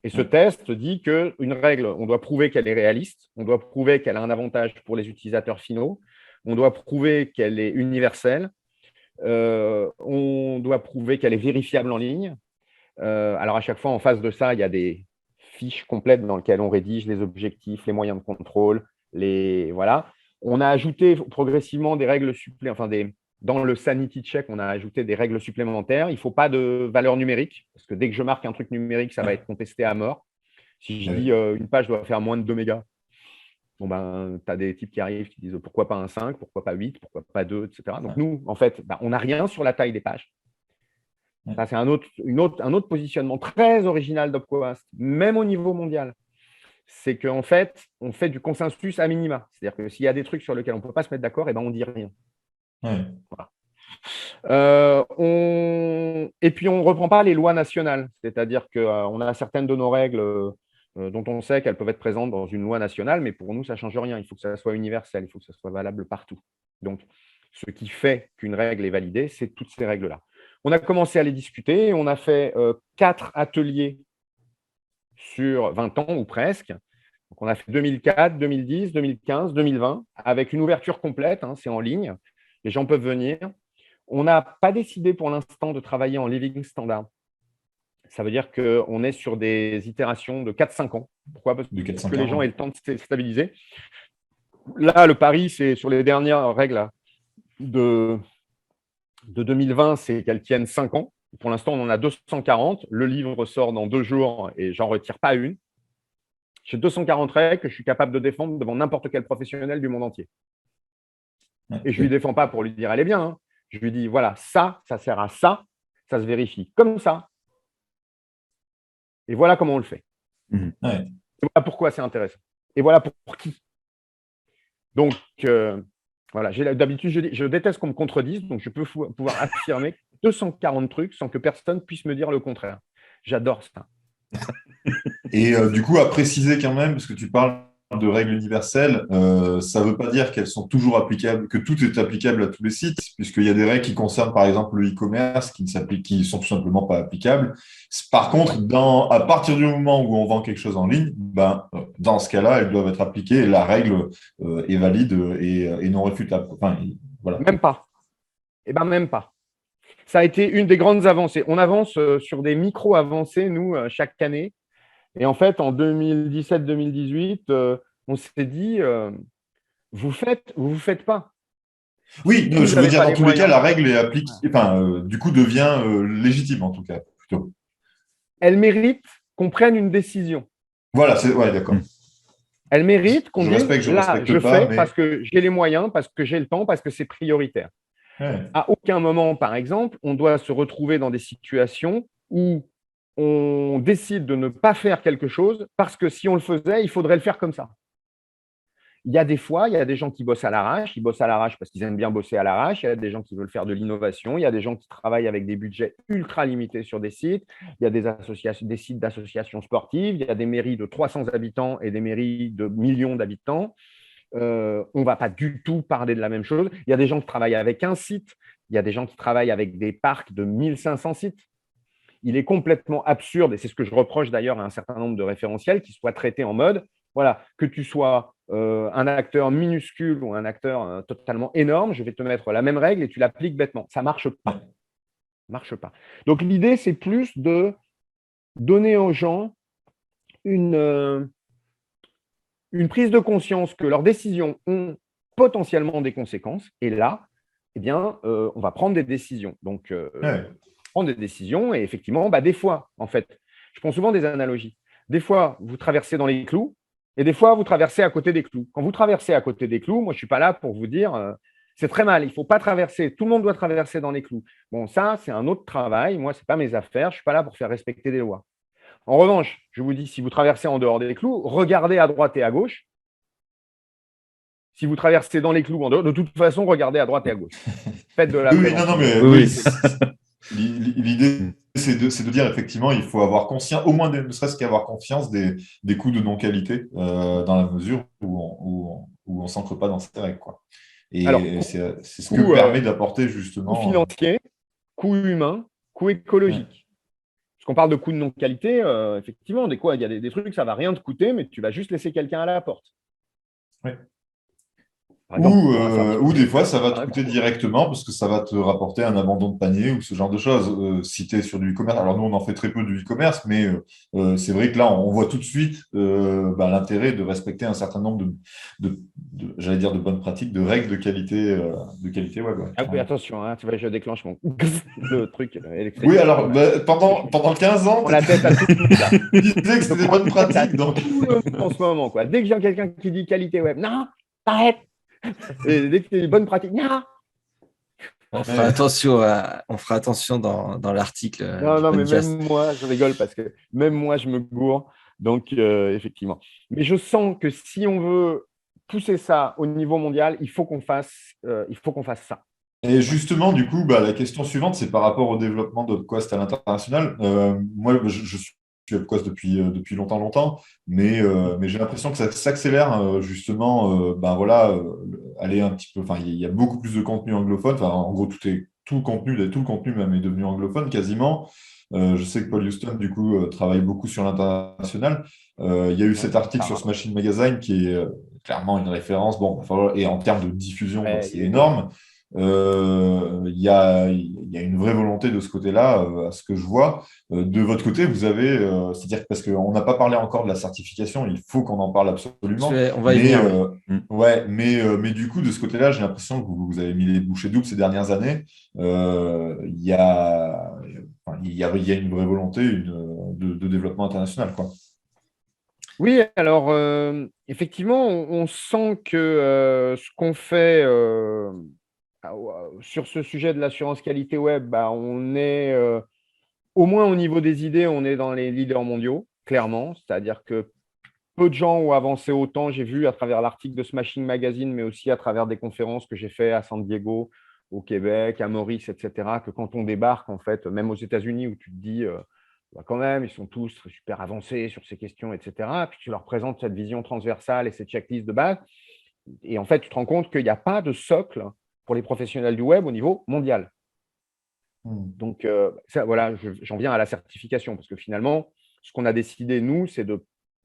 Et ce test dit qu'une règle, on doit prouver qu'elle est réaliste, on doit prouver qu'elle a un avantage pour les utilisateurs finaux, on doit prouver qu'elle est universelle, on doit prouver qu'elle est vérifiable en ligne. Alors, à chaque fois, en face de ça, il y a des fiches complètes dans lesquelles on rédige les objectifs, les moyens de contrôle, voilà. On a ajouté progressivement des règles supplémentaires, dans le sanity check, on a ajouté des règles supplémentaires. Il ne faut pas de valeur numérique, parce que dès que je marque un truc numérique, ça va être contesté à mort. Si je dis une page doit faire moins de 2 mégas, bon ben, tu as des types qui arrivent qui disent pourquoi pas un 5, pourquoi pas 8, pourquoi pas 2, etc. Donc nous, en fait, on n'a rien sur la taille des pages. Ça, c'est un autre positionnement très original d'Upquest, même au niveau mondial. c'est qu'en fait, on fait du consensus à minima. C'est-à-dire que s'il y a des trucs sur lesquels on ne peut pas se mettre d'accord, eh ben, on ne dit rien. Ouais. Voilà. Et puis, on ne reprend pas les lois nationales. C'est-à-dire qu'on a certaines de nos règles dont on sait qu'elles peuvent être présentes dans une loi nationale, mais pour nous, ça ne change rien. Il faut que ça soit universel, il faut que ça soit valable partout. Donc, ce qui fait qu'une règle est validée, c'est toutes ces règles-là. On a commencé à les discuter. On a fait 4 ateliers sur 20 ans ou presque. Donc, on a fait 2004, 2010, 2015, 2020, avec une ouverture complète, hein, c'est en ligne. Les gens peuvent venir. On n'a pas décidé pour l'instant de travailler en living standard. Ça veut dire qu'on est sur des itérations de 4-5 ans. Pourquoi ? Parce que les gens aient le temps de se stabiliser. Là, le pari, c'est sur les dernières règles de 2020, c'est qu'elles tiennent 5 ans. Pour l'instant, on en a 240. Le livre sort dans 2 jours et j'en retire pas une. J'ai 240 règles que je suis capable de défendre devant n'importe quel professionnel du monde entier. Et je ne lui défends pas pour lui dire « elle est bien ». Je lui dis « voilà, ça sert à ça, ça se vérifie comme ça. Et voilà comment on le fait. Ouais. Et voilà pourquoi c'est intéressant. Et voilà pour qui. Donc, voilà, d'habitude, je déteste qu'on me contredise, donc je peux pouvoir affirmer 240 trucs sans que personne puisse me dire le contraire. J'adore ça. Et du coup, à préciser quand même, parce que tu parles de règles universelles, ça ne veut pas dire qu'elles sont toujours applicables, que tout est applicable à tous les sites, puisqu'il y a des règles qui concernent par exemple le e-commerce qui sont tout simplement pas applicables. Par contre, à partir du moment où on vend quelque chose en ligne, dans ce cas-là, elles doivent être appliquées et la règle est valide et non réfutable. Enfin, voilà. Même pas. Eh bien, même pas. Ça a été une des grandes avancées. On avance sur des micro-avancées, nous, chaque année. Et en fait, en 2017-2018, on s'est dit, vous faites pas. Oui, Si je veux dire, dans tous les cas, la règle est appliquée, du coup, devient légitime, en tout cas, plutôt. Elle mérite qu'on prenne une décision. Voilà, ouais, d'accord. Elle mérite qu'on dise, là, je fais mais... parce que j'ai les moyens, parce que j'ai le temps, parce que c'est prioritaire. Ouais. À aucun moment, par exemple, on doit se retrouver dans des situations où on décide de ne pas faire quelque chose parce que si on le faisait, il faudrait le faire comme ça. Il y a des fois, il y a des gens qui bossent à l'arrache. Ils bossent à l'arrache parce qu'ils aiment bien bosser à l'arrache. Il y a des gens qui veulent faire de l'innovation. Il y a des gens qui travaillent avec des budgets ultra limités sur des sites. Il y a des sites d'associations sportives. Il y a des mairies de 300 habitants et des mairies de millions d'habitants. On ne va pas du tout parler de la même chose. Il y a des gens qui travaillent avec un site. Il y a des gens qui travaillent avec des parcs de 1500 sites. Il est complètement absurde, et c'est ce que je reproche d'ailleurs à un certain nombre de référentiels, qui soient traités en mode, voilà, que tu sois un acteur minuscule ou un acteur totalement énorme, je vais te mettre la même règle et tu l'appliques bêtement. Ça ne marche pas. Ça marche pas. Donc l'idée, c'est plus de donner aux gens une prise de conscience que leurs décisions ont potentiellement des conséquences, et là, eh bien, on va prendre des décisions. Donc, prendre des décisions, et effectivement, des fois, en fait, je prends souvent des analogies. Des fois, vous traversez dans les clous, et des fois, vous traversez à côté des clous. Quand vous traversez à côté des clous, moi, je ne suis pas là pour vous dire c'est très mal, il ne faut pas traverser, tout le monde doit traverser dans les clous. Bon, ça, c'est un autre travail. Moi, ce n'est pas mes affaires, je ne suis pas là pour faire respecter des lois. En revanche, je vous dis, si vous traversez en dehors des clous, regardez à droite et à gauche. Si vous traversez dans les clous en dehors, de toute façon, regardez à droite et à gauche. Faites de la prévention. L'idée, c'est de dire effectivement, il faut avoir conscience, au moins ne serait-ce qu'avoir conscience des coûts de non-qualité dans la mesure où on ne s'ancre pas dans ces règles, quoi. Et c'est ce que permet d'apporter justement. Coût financier, coût humain, coût écologique. Parce qu'on parle de coûts de non-qualité, effectivement, il y a des trucs, ça ne va rien te coûter, mais tu vas juste laisser quelqu'un à la porte. Oui. Ou des fois, ça va te coûter directement parce que ça va te rapporter un abandon de panier ou ce genre de choses. Si tu es sur du e-commerce, alors nous, on en fait très peu du e-commerce, mais c'est vrai que là, on voit tout de suite l'intérêt de respecter un certain nombre j'allais dire de bonnes pratiques, de règles de qualité web. Ouais. Ah oui, attention, hein, tu vois, je déclenche le truc électrique. Oui, alors, pendant 15 ans, on la tête à tout le monde, là. Tu disais que c'était des bonnes pratiques. Donc... En ce moment, quoi. Dès que j'ai quelqu'un qui dit qualité web, non, arrête. Et dès que c'est une bonne pratique, non. On fera attention dans l'article. Non, mais même moi, je rigole parce que même moi, je me gourre. Donc, effectivement. Mais je sens que si on veut pousser ça au niveau mondial, il faut qu'on fasse ça. Et justement, du coup, bah, la question suivante, c'est par rapport au développement d'UpQuest à l'international. Moi, je suis UpQuest depuis longtemps, longtemps, mais j'ai l'impression que ça s'accélère justement. Ben voilà, aller un petit peu. Enfin, il y a beaucoup plus de contenu anglophone. Enfin, en gros, tout le contenu même est devenu anglophone quasiment. Je sais que Paul Houston, du coup, travaille beaucoup sur l'international. Il y a eu cet article sur Smashing Magazine qui est clairement une référence. Bon, et en termes de diffusion, Ouais, c'est énorme. Il y a une vraie volonté de ce côté-là, à ce que je vois. De votre côté, vous avez, c'est-à-dire parce qu'on n'a pas parlé encore de la certification, il faut qu'on en parle absolument. On va y venir. Ouais, mais du coup, de ce côté-là, j'ai l'impression que vous avez mis les bouchées doubles ces dernières années. Il y a, enfin, il y a une vraie volonté de développement international, quoi. Oui, alors effectivement, on sent que ce qu'on fait sur ce sujet de l'assurance qualité web, bah, on est au moins au niveau des idées, on est dans les leaders mondiaux, clairement. C'est-à-dire que peu de gens ont avancé autant. J'ai vu à travers l'article de Smashing Magazine, mais aussi à travers des conférences que j'ai fait à San Diego, au Québec, à Maurice, etc., que quand on débarque, en fait, même aux États-Unis, où tu te dis, bah, quand même, ils sont tous super avancés sur ces questions, etc., puis tu leur présentes cette vision transversale et cette checklist de base, et en fait, tu te rends compte qu'il n'y a pas de socle pour les professionnels du web au niveau mondial. Donc, ça, voilà, j'en viens à la certification, parce que finalement, ce qu'on a décidé, nous, c'est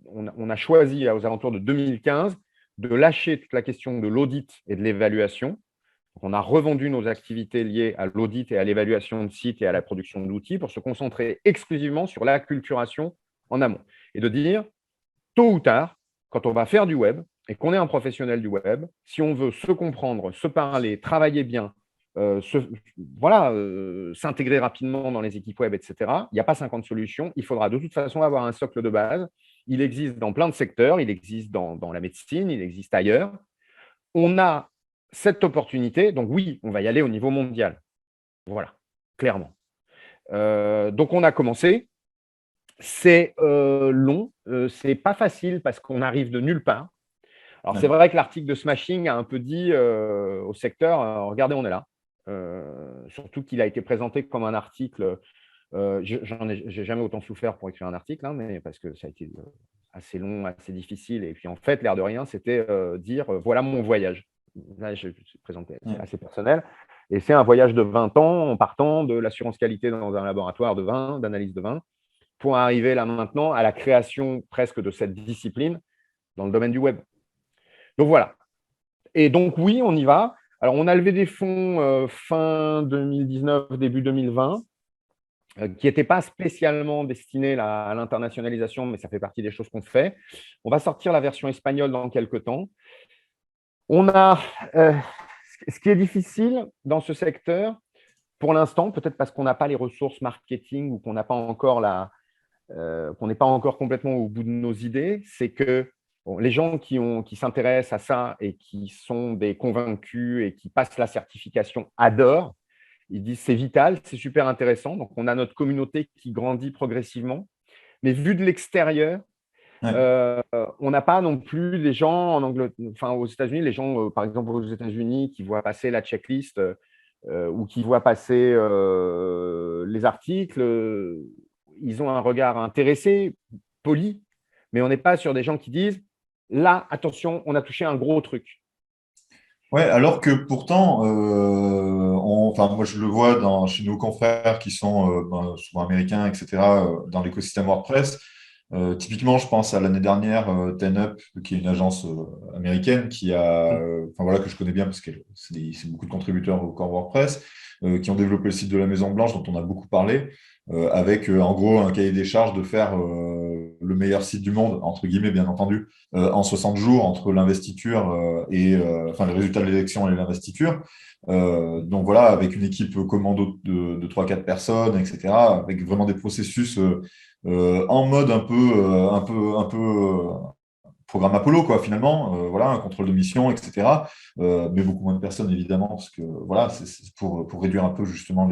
on a choisi aux alentours de 2015 de lâcher toute la question de l'audit et de l'évaluation. Donc, on a revendu nos activités liées à l'audit et à l'évaluation de sites et à la production d'outils pour se concentrer exclusivement sur l'acculturation en amont. Et de dire, tôt ou tard, quand on va faire du web et qu'on est un professionnel du web, si on veut se comprendre, se parler, travailler bien, s'intégrer rapidement dans les équipes web, etc., il n'y a pas 50 solutions. Il faudra de toute façon avoir un socle de base. Il existe dans plein de secteurs, il existe dans la médecine, il existe ailleurs. On a cette opportunité, donc oui, on va y aller au niveau mondial. Voilà, clairement. Donc on a commencé. C'est long, c'est pas facile parce qu'on arrive de nulle part. Alors c'est vrai que l'article de Smashing a un peu dit au secteur, regardez, on est là. Surtout qu'il a été présenté comme un article. J'ai jamais autant souffert pour écrire un article, hein, mais parce que ça a été assez long, assez difficile. Et puis en fait, l'air de rien, c'était dire voilà mon voyage. Là, je présenté, c'est assez personnel. Et c'est un voyage de 20 ans en partant de l'assurance qualité dans un laboratoire de vin, d'analyse de vin, pour arriver là maintenant à la création presque de cette discipline dans le domaine du web. Donc voilà. Et donc oui, on y va. Alors on a levé des fonds fin 2019, début 2020, qui n'étaient pas spécialement destinés à l'internationalisation, mais ça fait partie des choses qu'on fait. On va sortir la version espagnole dans quelques temps. On a ce qui est difficile dans ce secteur, pour l'instant, peut-être parce qu'on n'a pas les ressources marketing ou qu'on n'a pas encore qu'on n'est pas encore complètement au bout de nos idées, c'est que les gens qui s'intéressent à ça et qui sont des convaincus et qui passent la certification adorent. Ils disent c'est vital, c'est super intéressant. Donc, on a notre communauté qui grandit progressivement. Mais vu de l'extérieur, on n'a pas non plus des gens aux États-Unis, les gens, par exemple, aux États-Unis qui voient passer la checklist ou qui voient passer les articles, ils ont un regard intéressé, poli, mais on n'est pas sur des gens qui disent là, attention, on a touché un gros truc. Ouais, alors que pourtant, moi je le vois chez nos confrères qui sont souvent américains, etc., dans l'écosystème WordPress. Typiquement, je pense à l'année dernière, 10up, qui est une agence américaine que je connais bien parce que c'est beaucoup de contributeurs au core WordPress, qui ont développé le site de la Maison Blanche dont on a beaucoup parlé, avec en gros un cahier des charges de faire le meilleur site du monde, entre guillemets, bien entendu, en 60 jours entre l'investiture les résultats de l'élection et l'investiture. Donc voilà, avec une équipe commando de 3-4 personnes, etc., avec vraiment des processus en mode un peu programme Apollo, quoi, finalement, voilà, un contrôle de mission, etc. Mais beaucoup moins de personnes, évidemment, parce que voilà, c'est pour réduire un peu justement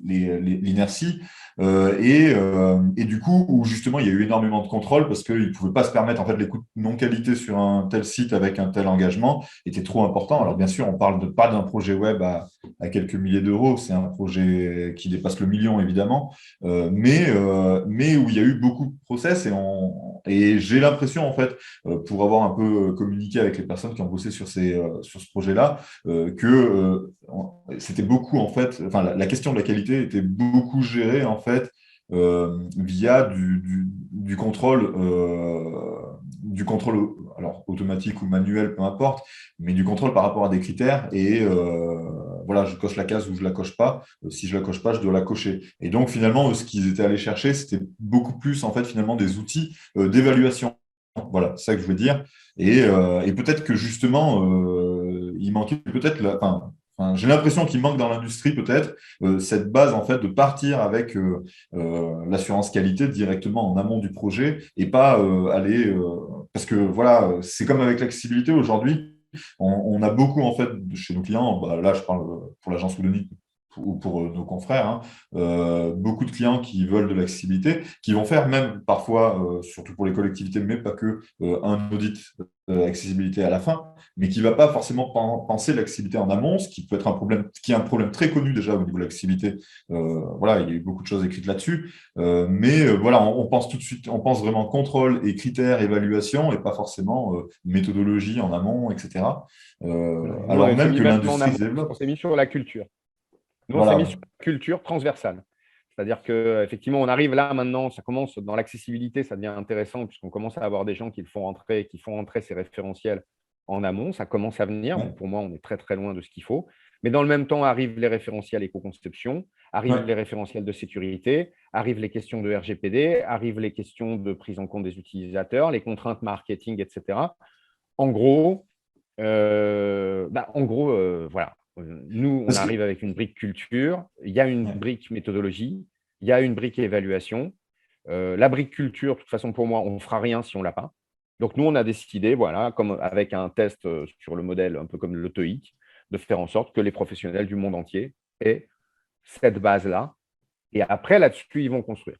l'inertie. Et du coup, où justement, il y a eu énormément de contrôle parce qu'ils ne pouvaient pas se permettre, en fait, les coûts de non-qualité sur un tel site avec un tel engagement étaient trop importants. Alors, bien sûr, on parle pas d'un projet web à quelques milliers d'euros, c'est un projet qui dépasse le million, évidemment, mais où il y a eu beaucoup de process et j'ai l'impression, en fait, pour avoir un peu communiqué avec les personnes qui ont bossé sur ce projet-là, que c'était beaucoup, en fait, enfin, la question de la qualité était beaucoup gérée, en fait, via du contrôle, alors automatique ou manuel, peu importe, mais du contrôle par rapport à des critères. Et voilà, je coche la case ou je la coche pas. Si je la coche pas, je dois la cocher. Et donc, finalement, ce qu'ils étaient allés chercher, c'était beaucoup plus, en fait, finalement, des outils d'évaluation. Voilà, c'est ça que je veux dire. Et peut-être que justement, il manquait peut-être, j'ai l'impression qu'il manque dans l'industrie peut-être cette base en fait de partir avec l'assurance qualité directement en amont du projet et pas aller parce que voilà, c'est comme avec l'accessibilité aujourd'hui. On a beaucoup en fait chez nos clients, bah, là je parle pour l'agence Oudonic ou pour nos confrères, hein, beaucoup de clients qui veulent de l'accessibilité, qui vont faire même parfois, surtout pour les collectivités, mais pas que, un audit accessibilité à la fin, mais qui ne va pas forcément penser l'accessibilité en amont, ce qui peut être un problème, qui est un problème très connu déjà au niveau de l'accessibilité. Voilà, il y a eu beaucoup de choses écrites là-dessus, mais voilà, on pense tout de suite, on pense vraiment contrôle et critères, évaluation, et pas forcément méthodologie en amont, etc. Alors même que l'industrie se développe. On s'est mis sur la culture. Nous, on s'est Voilà. mis sur la culture transversale. C'est-à-dire qu'effectivement, on arrive là maintenant, ça commence dans l'accessibilité, ça devient intéressant puisqu'on commence à avoir des gens qui font entrer ces référentiels en amont. Ça commence à venir. Ouais. Donc, pour moi, on est très, très loin de ce qu'il faut. Mais dans le même temps, arrivent les référentiels éco-conception, arrivent les référentiels de sécurité, arrivent les questions de RGPD, arrivent les questions de prise en compte des utilisateurs, les contraintes marketing, etc. En gros, voilà. Nous, on arrive avec une brique culture, il y a une brique méthodologie, il y a une brique évaluation. La brique culture, de toute façon, pour moi, on ne fera rien si on ne l'a pas. Donc, nous, on a décidé, voilà, comme avec un test sur le modèle, un peu comme le TOEIC, de faire en sorte que les professionnels du monde entier aient cette base-là. Et après, là-dessus, ils vont construire.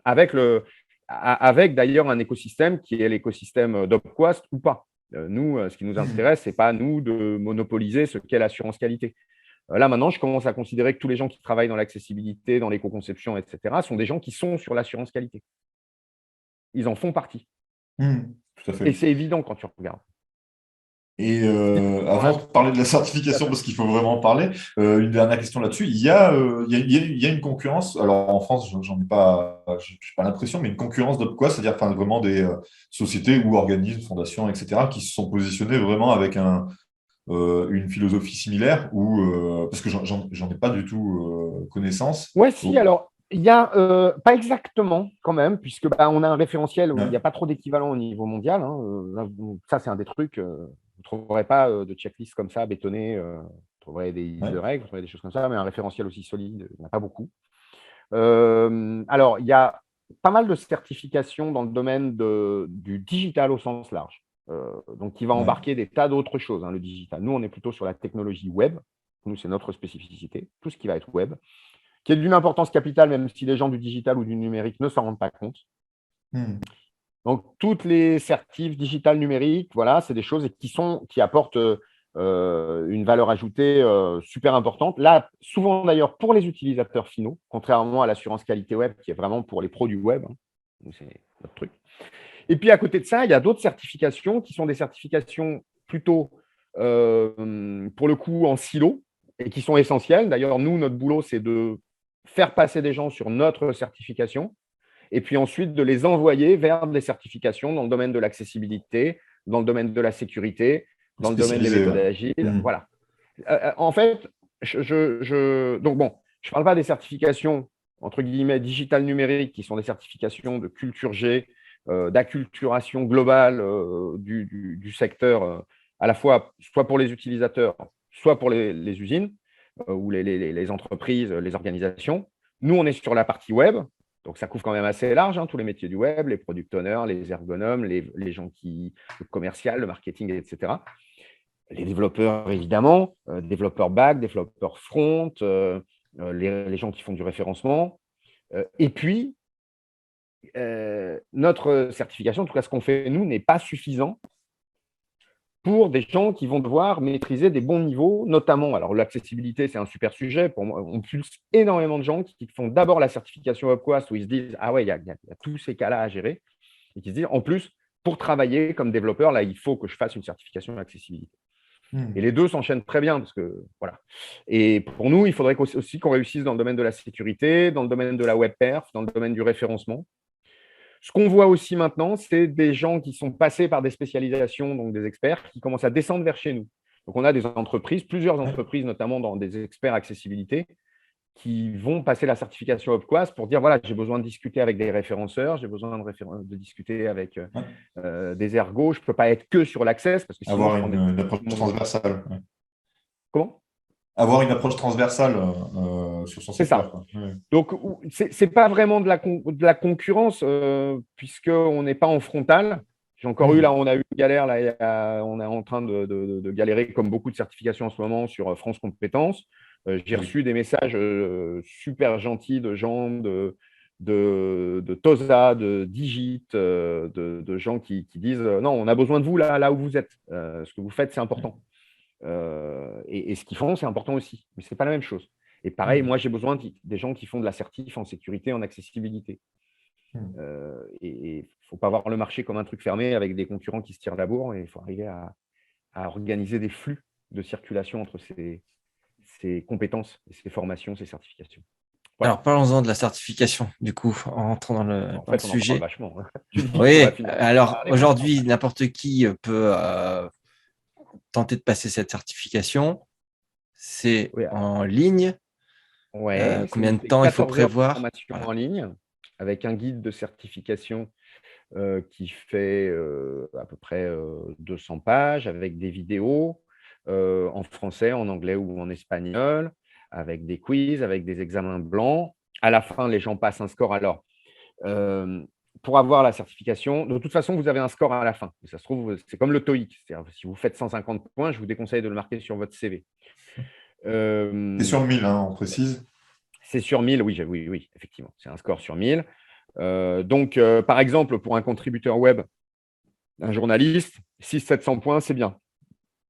Avec d'ailleurs un écosystème qui est l'écosystème d'Opquast ou pas. Nous, ce qui nous intéresse, ce n'est pas nous de monopoliser ce qu'est l'assurance qualité. Là, maintenant, je commence à considérer que tous les gens qui travaillent dans l'accessibilité, dans l'éco-conception, etc., sont des gens qui sont sur l'assurance qualité. Ils en font partie. Tout à fait. Et c'est évident quand tu regardes. Et avant de parler de la certification, parce qu'il faut vraiment en parler, une dernière question là-dessus. Il y a une concurrence. Alors en France, j'en ai pas, j'ai pas l'impression, mais une concurrence de quoi? C'est-à-dire, enfin, vraiment des sociétés ou organismes, fondations, etc., qui se sont positionnés vraiment avec une philosophie similaire, ou parce que j'en ai pas du tout connaissance. Ouais, si. Alors, il y a pas exactement quand même, puisque on a un référentiel où il n'y a pas trop d'équivalent au niveau mondial. Hein. Ça, c'est un des trucs. Vous ne trouverez pas de checklist comme ça, bétonné. Vous trouverez des listes de règles, vous trouverez des choses comme ça, mais un référentiel aussi solide, il n'y en a pas beaucoup. Alors, il y a pas mal de certifications dans le domaine du digital au sens large. Donc, qui va embarquer des tas d'autres choses, hein, le digital. Nous, on est plutôt sur la technologie web. Nous, c'est notre spécificité, tout ce qui va être web, qui est d'une importance capitale, même si les gens du digital ou du numérique ne s'en rendent pas compte. Donc, toutes les certifs digital numérique, voilà, c'est des choses qui apportent une valeur ajoutée super importante. Là, souvent d'ailleurs pour les utilisateurs finaux, contrairement à l'assurance qualité web qui est vraiment pour les pros du web. Hein. C'est notre truc. Et puis, à côté de ça, il y a d'autres certifications qui sont des certifications plutôt, pour le coup, en silo et qui sont essentielles. D'ailleurs, nous, notre boulot, c'est de faire passer des gens sur notre certification et puis ensuite de les envoyer vers des certifications dans le domaine de l'accessibilité, dans le domaine de la sécurité, dans le domaine des méthodes agiles. Voilà. En fait, donc bon, je ne parle pas des certifications, entre guillemets, digital numérique, qui sont des certifications de culture G, d'acculturation globale du secteur, à la fois soit pour les utilisateurs, soit pour les usines ou les entreprises, les organisations. Nous, on est sur la partie web. Donc, ça couvre quand même assez large, hein, tous les métiers du web, les product owners, les ergonomes, les gens le commercial, le marketing, etc. Les développeurs, évidemment, développeurs back, développeurs front, les gens qui font du référencement. Et puis, notre certification, en tout cas ce qu'on fait nous, n'est pas suffisant pour des gens qui vont devoir maîtriser des bons niveaux, notamment, alors l'accessibilité, c'est un super sujet. Pour moi, on pulse énormément de gens qui font d'abord la certification WebQuest où ils se disent « Ah ouais, il y a tous ces cas-là à gérer » et qui se disent « En plus, pour travailler comme développeur, là, il faut que je fasse une certification accessibilité. » Et les deux s'enchaînent très bien parce que voilà. Et pour nous, il faudrait aussi qu'on réussisse dans le domaine de la sécurité, dans le domaine de la web perf, dans le domaine du référencement. Ce qu'on voit aussi maintenant, c'est des gens qui sont passés par des spécialisations, donc des experts, qui commencent à descendre vers chez nous. Donc, on a des entreprises, plusieurs entreprises, notamment dans des experts accessibilité, qui vont passer la certification WebQuest pour dire, voilà, j'ai besoin de discuter avec des référenceurs, j'ai besoin de discuter avec des ergos, je ne peux pas être que sur l'Access. Parce que sinon, avoir une approche transversale. Ouais. Comment ? Avoir une approche transversale sur son secteur. C'est ça. Ouais. Donc, ce n'est pas vraiment de la concurrence, puisqu'on n'est pas en frontal. J'ai encore eu, là, on a eu une galère, là, on est en train de galérer, comme beaucoup de certifications en ce moment, sur France Compétences. J'ai reçu des messages super gentils de gens de TOSA, de Digit, de gens qui disent non, on a besoin de vous là où vous êtes. Ce que vous faites, c'est important. Et ce qu'ils font, c'est important aussi. Mais ce n'est pas la même chose. Et pareil, moi, j'ai besoin des gens qui font de l'assertif en sécurité, en accessibilité. Et il ne faut pas voir le marché comme un truc fermé avec des concurrents qui se tirent la bourre. Et il faut arriver à organiser des flux de circulation entre ces compétences, ces formations, ces certifications. Voilà. Alors, parlons-en de la certification, du coup, en rentrant dans le sujet. On vachement. Oui, alors aujourd'hui, n'importe qui peut tenter de passer cette certification. C'est en ligne. Combien de temps il faut prévoir? Formation en ligne, avec un guide de certification qui fait à peu près 200 pages, avec des vidéos en français, en anglais ou en espagnol, avec des quiz, avec des examens blancs. À la fin, les gens passent un score. Alors, pour avoir la certification, de toute façon, vous avez un score à la fin. Ça se trouve, c'est comme le TOEIC. Si vous faites 150 points, je vous déconseille de le marquer sur votre CV. C'est sur 1000, hein, on précise. C'est sur 1000, oui, effectivement. C'est un score sur 1000. Donc, par exemple, pour un contributeur web, un journaliste, 600-700 points, c'est bien.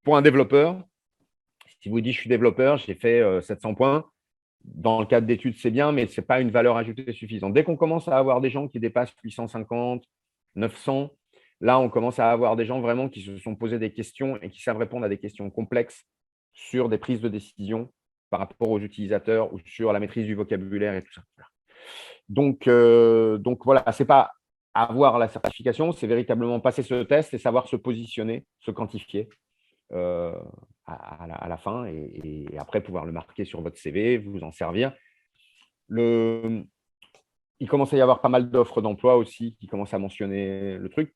Pour un développeur, si vous dites je suis développeur, j'ai fait 700 points, dans le cadre d'études, c'est bien, mais ce n'est pas une valeur ajoutée suffisante. Dès qu'on commence à avoir des gens qui dépassent 850, 900, là, on commence à avoir des gens vraiment qui se sont posés des questions et qui savent répondre à des questions complexes sur des prises de décision par rapport aux utilisateurs ou sur la maîtrise du vocabulaire et tout ça. Donc voilà, ce n'est pas avoir la certification, c'est véritablement passer ce test et savoir se positionner, se quantifier à la fin et après pouvoir le marquer sur votre CV, vous en servir. Il commence à y avoir pas mal d'offres d'emploi aussi qui commencent à mentionner le truc.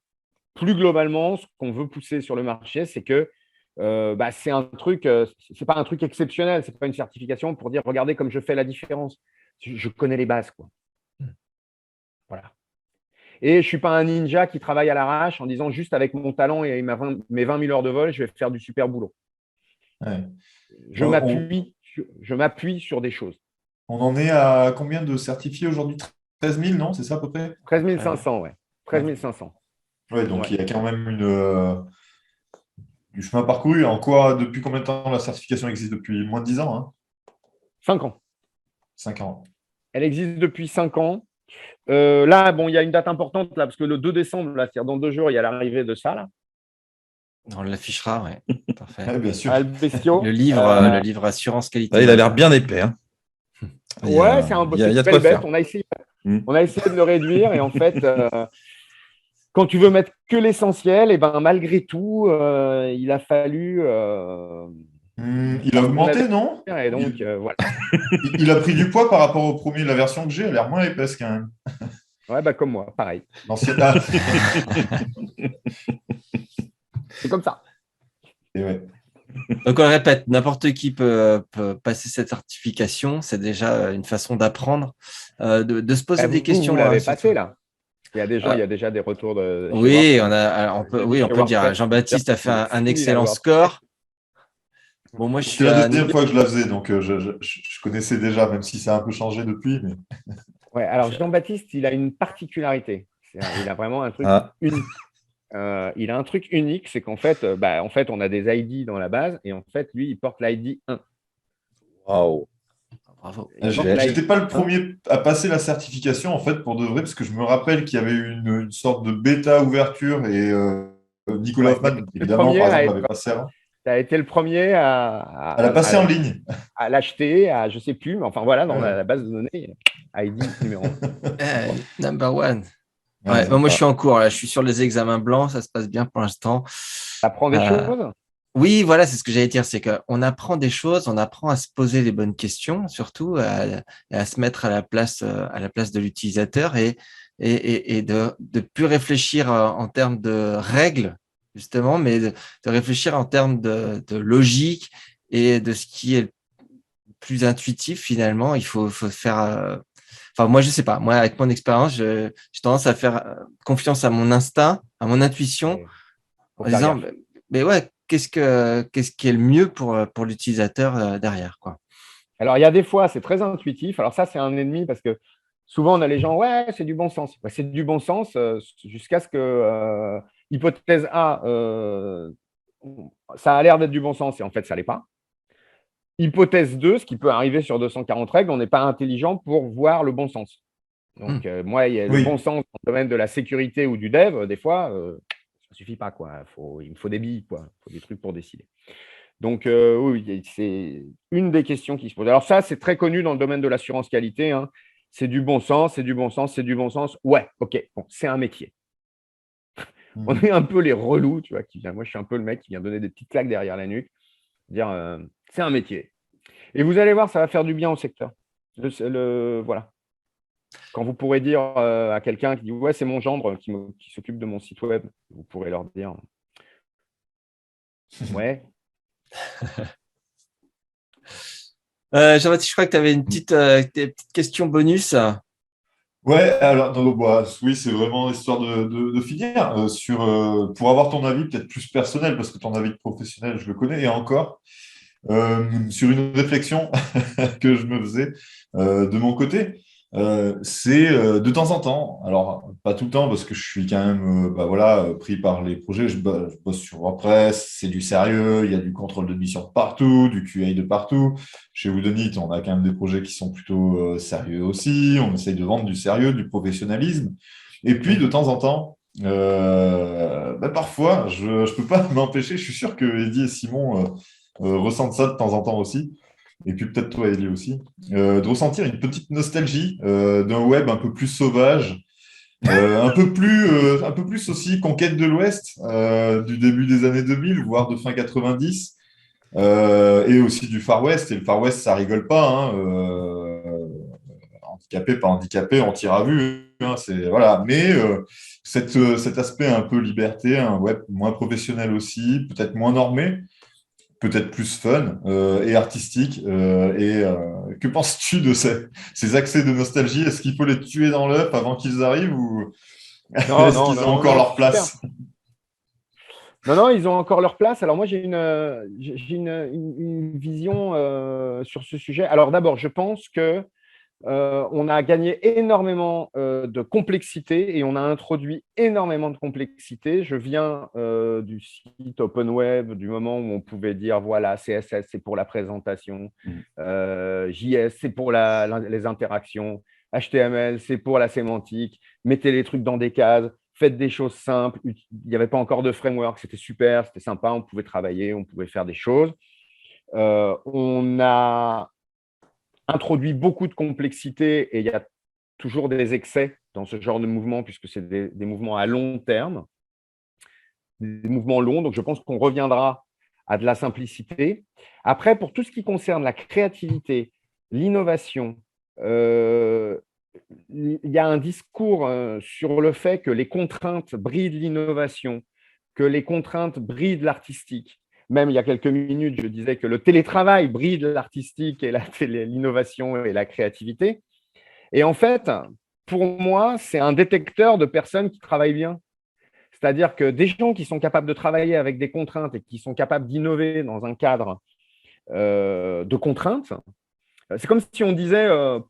Plus globalement, ce qu'on veut pousser sur le marché, c'est que c'est un truc, c'est pas un truc exceptionnel, c'est pas une certification pour dire regardez comme je fais la différence. Je connais les bases, quoi. Voilà. Et je ne suis pas un ninja qui travaille à l'arrache en disant juste avec mon talent et mes 20 000 heures de vol, je vais faire du super boulot. Ouais. Je m'appuie sur des choses. On en est à combien de certifiés aujourd'hui? 13 000, non? C'est ça à peu près? 13 500, ouais. 13 500. Ouais, donc il y a quand même du chemin parcouru. Depuis combien de temps la certification existe? Depuis moins de 10 ans, hein? 5 ans. 5 ans. Elle existe depuis 5 ans. Là, il y a une date importante, là, parce que le 2 décembre, là, c'est-à-dire dans 2 jours, il y a l'arrivée de ça. Là. On l'affichera, oui. Parfait. Ouais, bien sûr. Albestio. Le livre Assurance Qualité. Là, il a l'air bien épais. Hein. Ouais, c'est un il y a de quoi bête. faire. On a essayé de le réduire et en fait, quand tu veux mettre que l'essentiel, et malgré tout, il a fallu. Il a augmenté, non? Et donc, voilà. Il a pris du poids par rapport au premier, la version que j'ai, elle a l'air moins épaisse quand même. Ouais, comme moi, pareil. L'ancienne. C'est comme ça. Et ouais. Donc, on le répète, n'importe qui peut passer cette certification. C'est déjà une façon d'apprendre, de se poser des Vous questions. l'avez Surtout. passé là. Il y a des gens, Euh, il y a déjà des retours chez oui, WordPress. on Chez peut dire, WordPress, Jean-Baptiste a fait c'est un fini, la excellent WordPress. score. Bon, moi, je C'était suis la à deuxième fois que je la faisais, donc je connaissais déjà, même si ça a un peu changé depuis. Mais... Ouais, alors Jean-Baptiste, il a une particularité. Il a vraiment un truc Ah, unique. Il a un truc unique, c'est qu'en fait, on a des ID dans la base, et en fait, lui, il porte l'ID 1. waouh. Bravo. Il porte l'ID J'étais pas le 1. premier à passer la certification, en fait, pour de vrai, parce que je me rappelle qu'il y avait eu une sorte de bêta ouverture et Nicolas Ouais, mais Hoffman, le évidemment, premier par à exemple, être, l'avait passé avant. tu as été le premier À la passer en ligne. à l'acheter, à je sais plus, mais enfin voilà, dans Ouais. la base de données, ID numéro 1. Number one. Ouais, Ouais, moi, je sympa. suis en cours. Là. Je suis sur les examens blancs. Ça se passe bien pour l'instant. Tu apprends des Euh, choses. oui, voilà, c'est ce que j'allais dire. C'est qu'on apprend des choses, on apprend à se poser les bonnes questions, surtout à se mettre à la place de l'utilisateur et de plus réfléchir en termes de règles, justement, mais de réfléchir en termes de logique et de ce qui est plus intuitif finalement. Faut faire. Enfin, moi, je sais pas. Moi, avec mon expérience, j'ai tendance à faire confiance à mon instinct, à mon intuition, Il faut en faire disant, gaffe. mais ouais, qu'est-ce qui est le mieux pour l'utilisateur derrière, quoi. Alors, il y a des fois, c'est très intuitif. Alors, ça, c'est un ennemi parce que souvent, on a les gens, ouais, c'est du bon sens. Ouais, c'est du bon sens jusqu'à ce que, hypothèse A, ça a l'air d'être du bon sens et en fait, ça ne l'est pas. Hypothèse 2, ce qui peut arriver sur 240 règles, on n'est pas intelligent pour voir le bon sens. Hmm. Donc, moi, il y a le bon Oui. sens dans le domaine de la sécurité ou du dev, des fois, ça ne suffit pas, quoi. Il me faut des billes, quoi. Il faut des trucs pour décider. Donc, oui, c'est une des questions qui se posent. Alors ça, c'est très connu dans le domaine de l'assurance qualité, hein. C'est du bon sens, c'est du bon sens, c'est du bon sens. Ouais, ok, bon, c'est un métier. On est un peu les relous, tu vois, moi, je suis un peu le mec qui vient donner des petites claques derrière la nuque, dire, c'est un métier. Et vous allez voir, ça va faire du bien au secteur. Voilà. Quand vous pourrez dire à quelqu'un qui dit, ouais, c'est mon gendre qui s'occupe de mon site web, vous pourrez leur dire, ouais. Jean-Baptiste, je crois que tu avais des petites questions bonus. Ouais, alors, donc, bah, oui, c'est vraiment histoire de finir pour avoir ton avis peut-être plus personnel, parce que ton avis de professionnel, je le connais, et encore, sur une réflexion que je me faisais de mon côté. C'est de temps en temps, alors pas tout le temps parce que je suis quand même bah, voilà, pris par les projets, je bosse sur WordPress, c'est du sérieux, il y a du contrôle de mission de partout, du QA de partout. Chez Whodunit, on a quand même des projets qui sont plutôt sérieux aussi, on essaye de vendre du sérieux, du professionnalisme. Et puis de temps en temps, bah, parfois, je ne peux pas m'empêcher, je suis sûr que Eddie et Simon ressentent ça de temps en temps aussi, et puis peut-être toi, Eddie aussi, de ressentir une petite nostalgie d'un web un peu plus sauvage, un peu plus aussi conquête de l'Ouest, du début des années 2000, voire de fin 90, et aussi du Far West. Et le Far West, ça rigole pas, hein, handicapé, pas handicapé, on tire à vue. Hein, voilà. Mais cet aspect un peu liberté, un web moins professionnel aussi, peut-être moins normé, peut-être plus fun et artistique. Que penses-tu de ces accès de nostalgie? Est-ce qu'il faut les tuer dans l'œuf avant qu'ils arrivent ou Non, est-ce non, qu'ils non, ont non, encore non, leur c'est super. place? Non, non, ils ont encore leur place. Alors moi, j'ai une vision sur ce sujet. Alors d'abord, je pense que on a gagné énormément de complexité et on a introduit énormément de complexité. Je viens du site Open Web, du moment où on pouvait dire, voilà, CSS, c'est pour la présentation, JS, c'est pour les interactions, HTML, c'est pour la sémantique, mettez les trucs dans des cases, faites des choses simples. Il n'y avait pas encore de framework, c'était super, c'était sympa, on pouvait travailler, on pouvait faire des choses. On a introduit beaucoup de complexité et il y a toujours des excès dans ce genre de mouvement puisque c'est des mouvements à long terme, des mouvements longs. Donc, je pense qu'on reviendra à de la simplicité. Après, pour tout ce qui concerne la créativité, l'innovation, il y a un discours sur le fait que les contraintes brident l'innovation, que les contraintes brident l'artistique. même il y a quelques minutes, je disais que le télétravail bride l'artistique et l'innovation et la créativité. Et en fait, pour moi, c'est un détecteur de personnes qui travaillent bien. C'est-à-dire que des gens qui sont capables de travailler avec des contraintes et qui sont capables d'innover dans un cadre de contraintes, c'est comme si on disait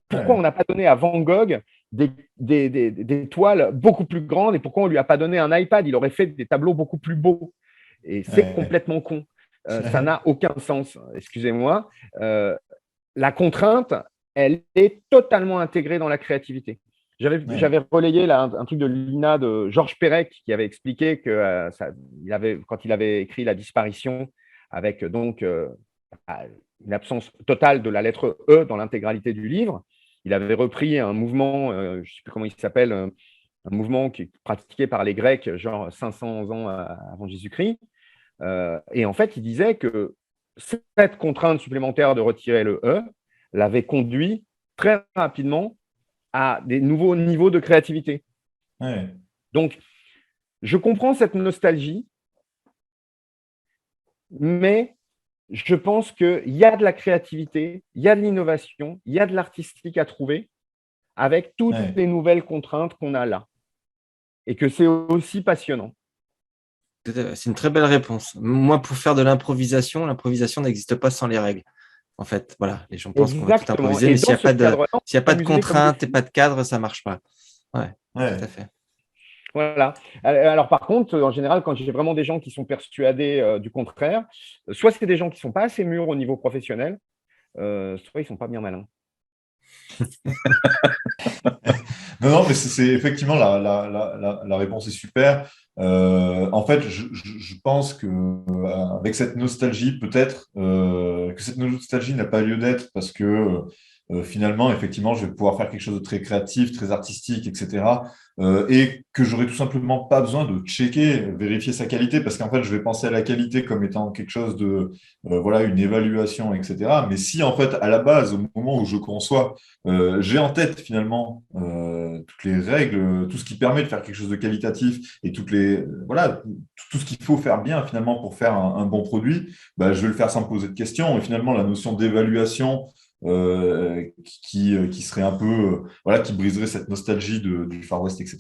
pourquoi on n'a pas donné à Van Gogh des toiles beaucoup plus grandes et pourquoi on ne lui a pas donné un iPad. Il aurait fait des tableaux beaucoup plus beaux. Et c'est complètement con. Ça n'a aucun sens. Excusez-moi. La contrainte, elle est totalement intégrée dans la créativité. J'avais relayé là, un truc de l'INA de Georges Perec qui avait expliqué que quand il avait écrit La disparition, avec donc une absence totale de la lettre E dans l'intégralité du livre, il avait repris un mouvement, je ne sais plus comment il s'appelle, un mouvement qui est pratiqué par les Grecs, genre 500 ans avant Jésus-Christ. Et en fait, il disait que cette contrainte supplémentaire de retirer le E l'avait conduit très rapidement à des nouveaux niveaux de créativité. Ouais. Donc, je comprends cette nostalgie, mais je pense qu'il y a de la créativité, il y a de l'innovation, il y a de l'artistique à trouver avec toutes les nouvelles contraintes qu'on a là. Et que c'est aussi passionnant. C'est une très belle réponse. Moi, pour faire de l'improvisation n'existe pas sans les règles. En fait, voilà, les gens pensent qu'on va tout improviser, mais s'il n'y a pas de contraintes et pas de cadre, ça ne marche pas. Ouais, tout à fait. Voilà. Alors, par contre, en général, quand j'ai vraiment des gens qui sont persuadés du contraire, soit c'est des gens qui ne sont pas assez mûrs au niveau professionnel, soit ils ne sont pas bien malins. Non, mais c'est effectivement la réponse est super. En fait, je pense que avec cette nostalgie, peut-être que cette nostalgie n'a pas lieu d'être parce que finalement, effectivement, je vais pouvoir faire quelque chose de très créatif, très artistique, etc. Et que j'aurais tout simplement pas besoin de checker, vérifier sa qualité, parce qu'en fait, je vais penser à la qualité comme étant quelque chose de, voilà, une évaluation, etc. Mais si, en fait, à la base, au moment où je conçois, j'ai en tête finalement toutes les règles, tout ce qui permet de faire quelque chose de qualitatif et voilà, tout ce qu'il faut faire bien finalement pour faire un bon produit, bah, je vais le faire sans me poser de questions. Et finalement, la notion d'évaluation qui serait un peu, voilà, qui briserait cette nostalgie du Far West, etc.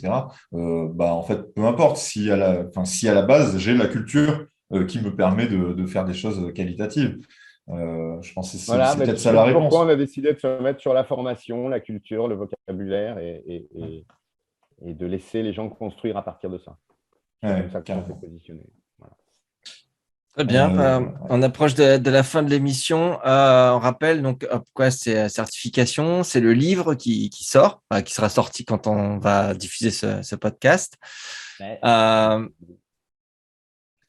Bah, en fait, peu importe si à la base, j'ai la culture qui me permet de faire des choses qualitatives. Je pense que c'est peut-être ça la réponse. Pourquoi on a décidé de se mettre sur la formation, la culture, le vocabulaire et de laisser les gens construire à partir de ça. C'est comme ça qu'on s'est positionné. Voilà. Très bien. On approche de la fin de l'émission. On rappelle donc pourquoi c'est la certification. C'est le livre qui sort, qui sera sorti quand on va diffuser ce podcast.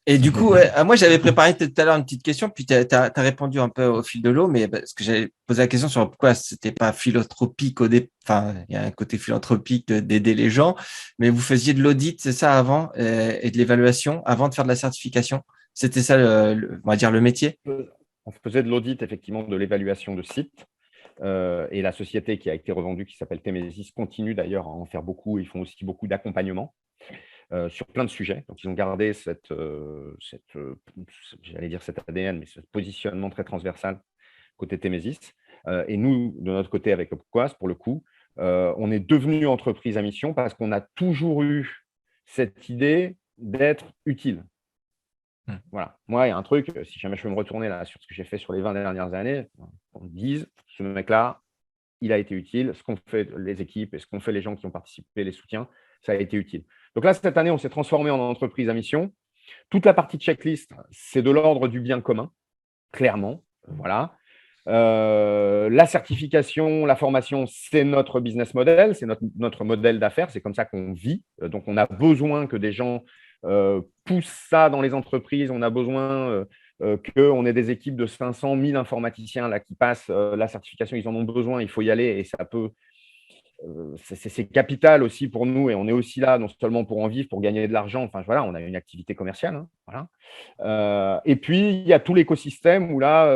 Et du coup, moi, j'avais préparé tout à l'heure une petite question, puis tu as répondu un peu au fil de l'eau, mais parce que j'avais posé la question sur pourquoi c'était pas philanthropique enfin, il y a un côté philanthropique d'aider les gens, mais vous faisiez de l'audit, c'est ça, avant, et de l'évaluation, avant de faire de la certification. C'était ça, on va dire, le métier? On faisait de l'audit, effectivement, de l'évaluation de sites. Et la société qui a été revendue, qui s'appelle Temesis, continue d'ailleurs à en faire beaucoup. Ils font aussi beaucoup d'accompagnement sur plein de sujets. Donc, ils ont gardé j'allais dire cet ADN, mais ce positionnement très transversal côté Temesis. Et nous, de notre côté, avec Opquas, pour le coup, on est devenu entreprise à mission parce qu'on a toujours eu cette idée d'être utile. Voilà. Moi, il y a un truc, si jamais je veux me retourner là sur ce que j'ai fait sur les 20 dernières années, on me dise, ce mec-là, il a été utile, ce qu'ont fait les équipes et ce qu'ont fait les gens qui ont participé, les soutiens, ça a été utile. Donc là, cette année, on s'est transformé en entreprise à mission. Toute la partie checklist, c'est de l'ordre du bien commun, clairement. Voilà. La certification, la formation, c'est notre business model, c'est notre modèle d'affaires, c'est comme ça qu'on vit. Donc, on a besoin que des gens poussent ça dans les entreprises, on a besoin qu'on ait des équipes de 500 000 informaticiens là, qui passent la certification, ils en ont besoin, il faut y aller et ça peut… c'est capital aussi pour nous et on est aussi là non seulement pour en vivre, pour gagner de l'argent. Enfin, voilà, on a une activité commerciale. Hein, voilà. Et puis, il y a tout l'écosystème où là,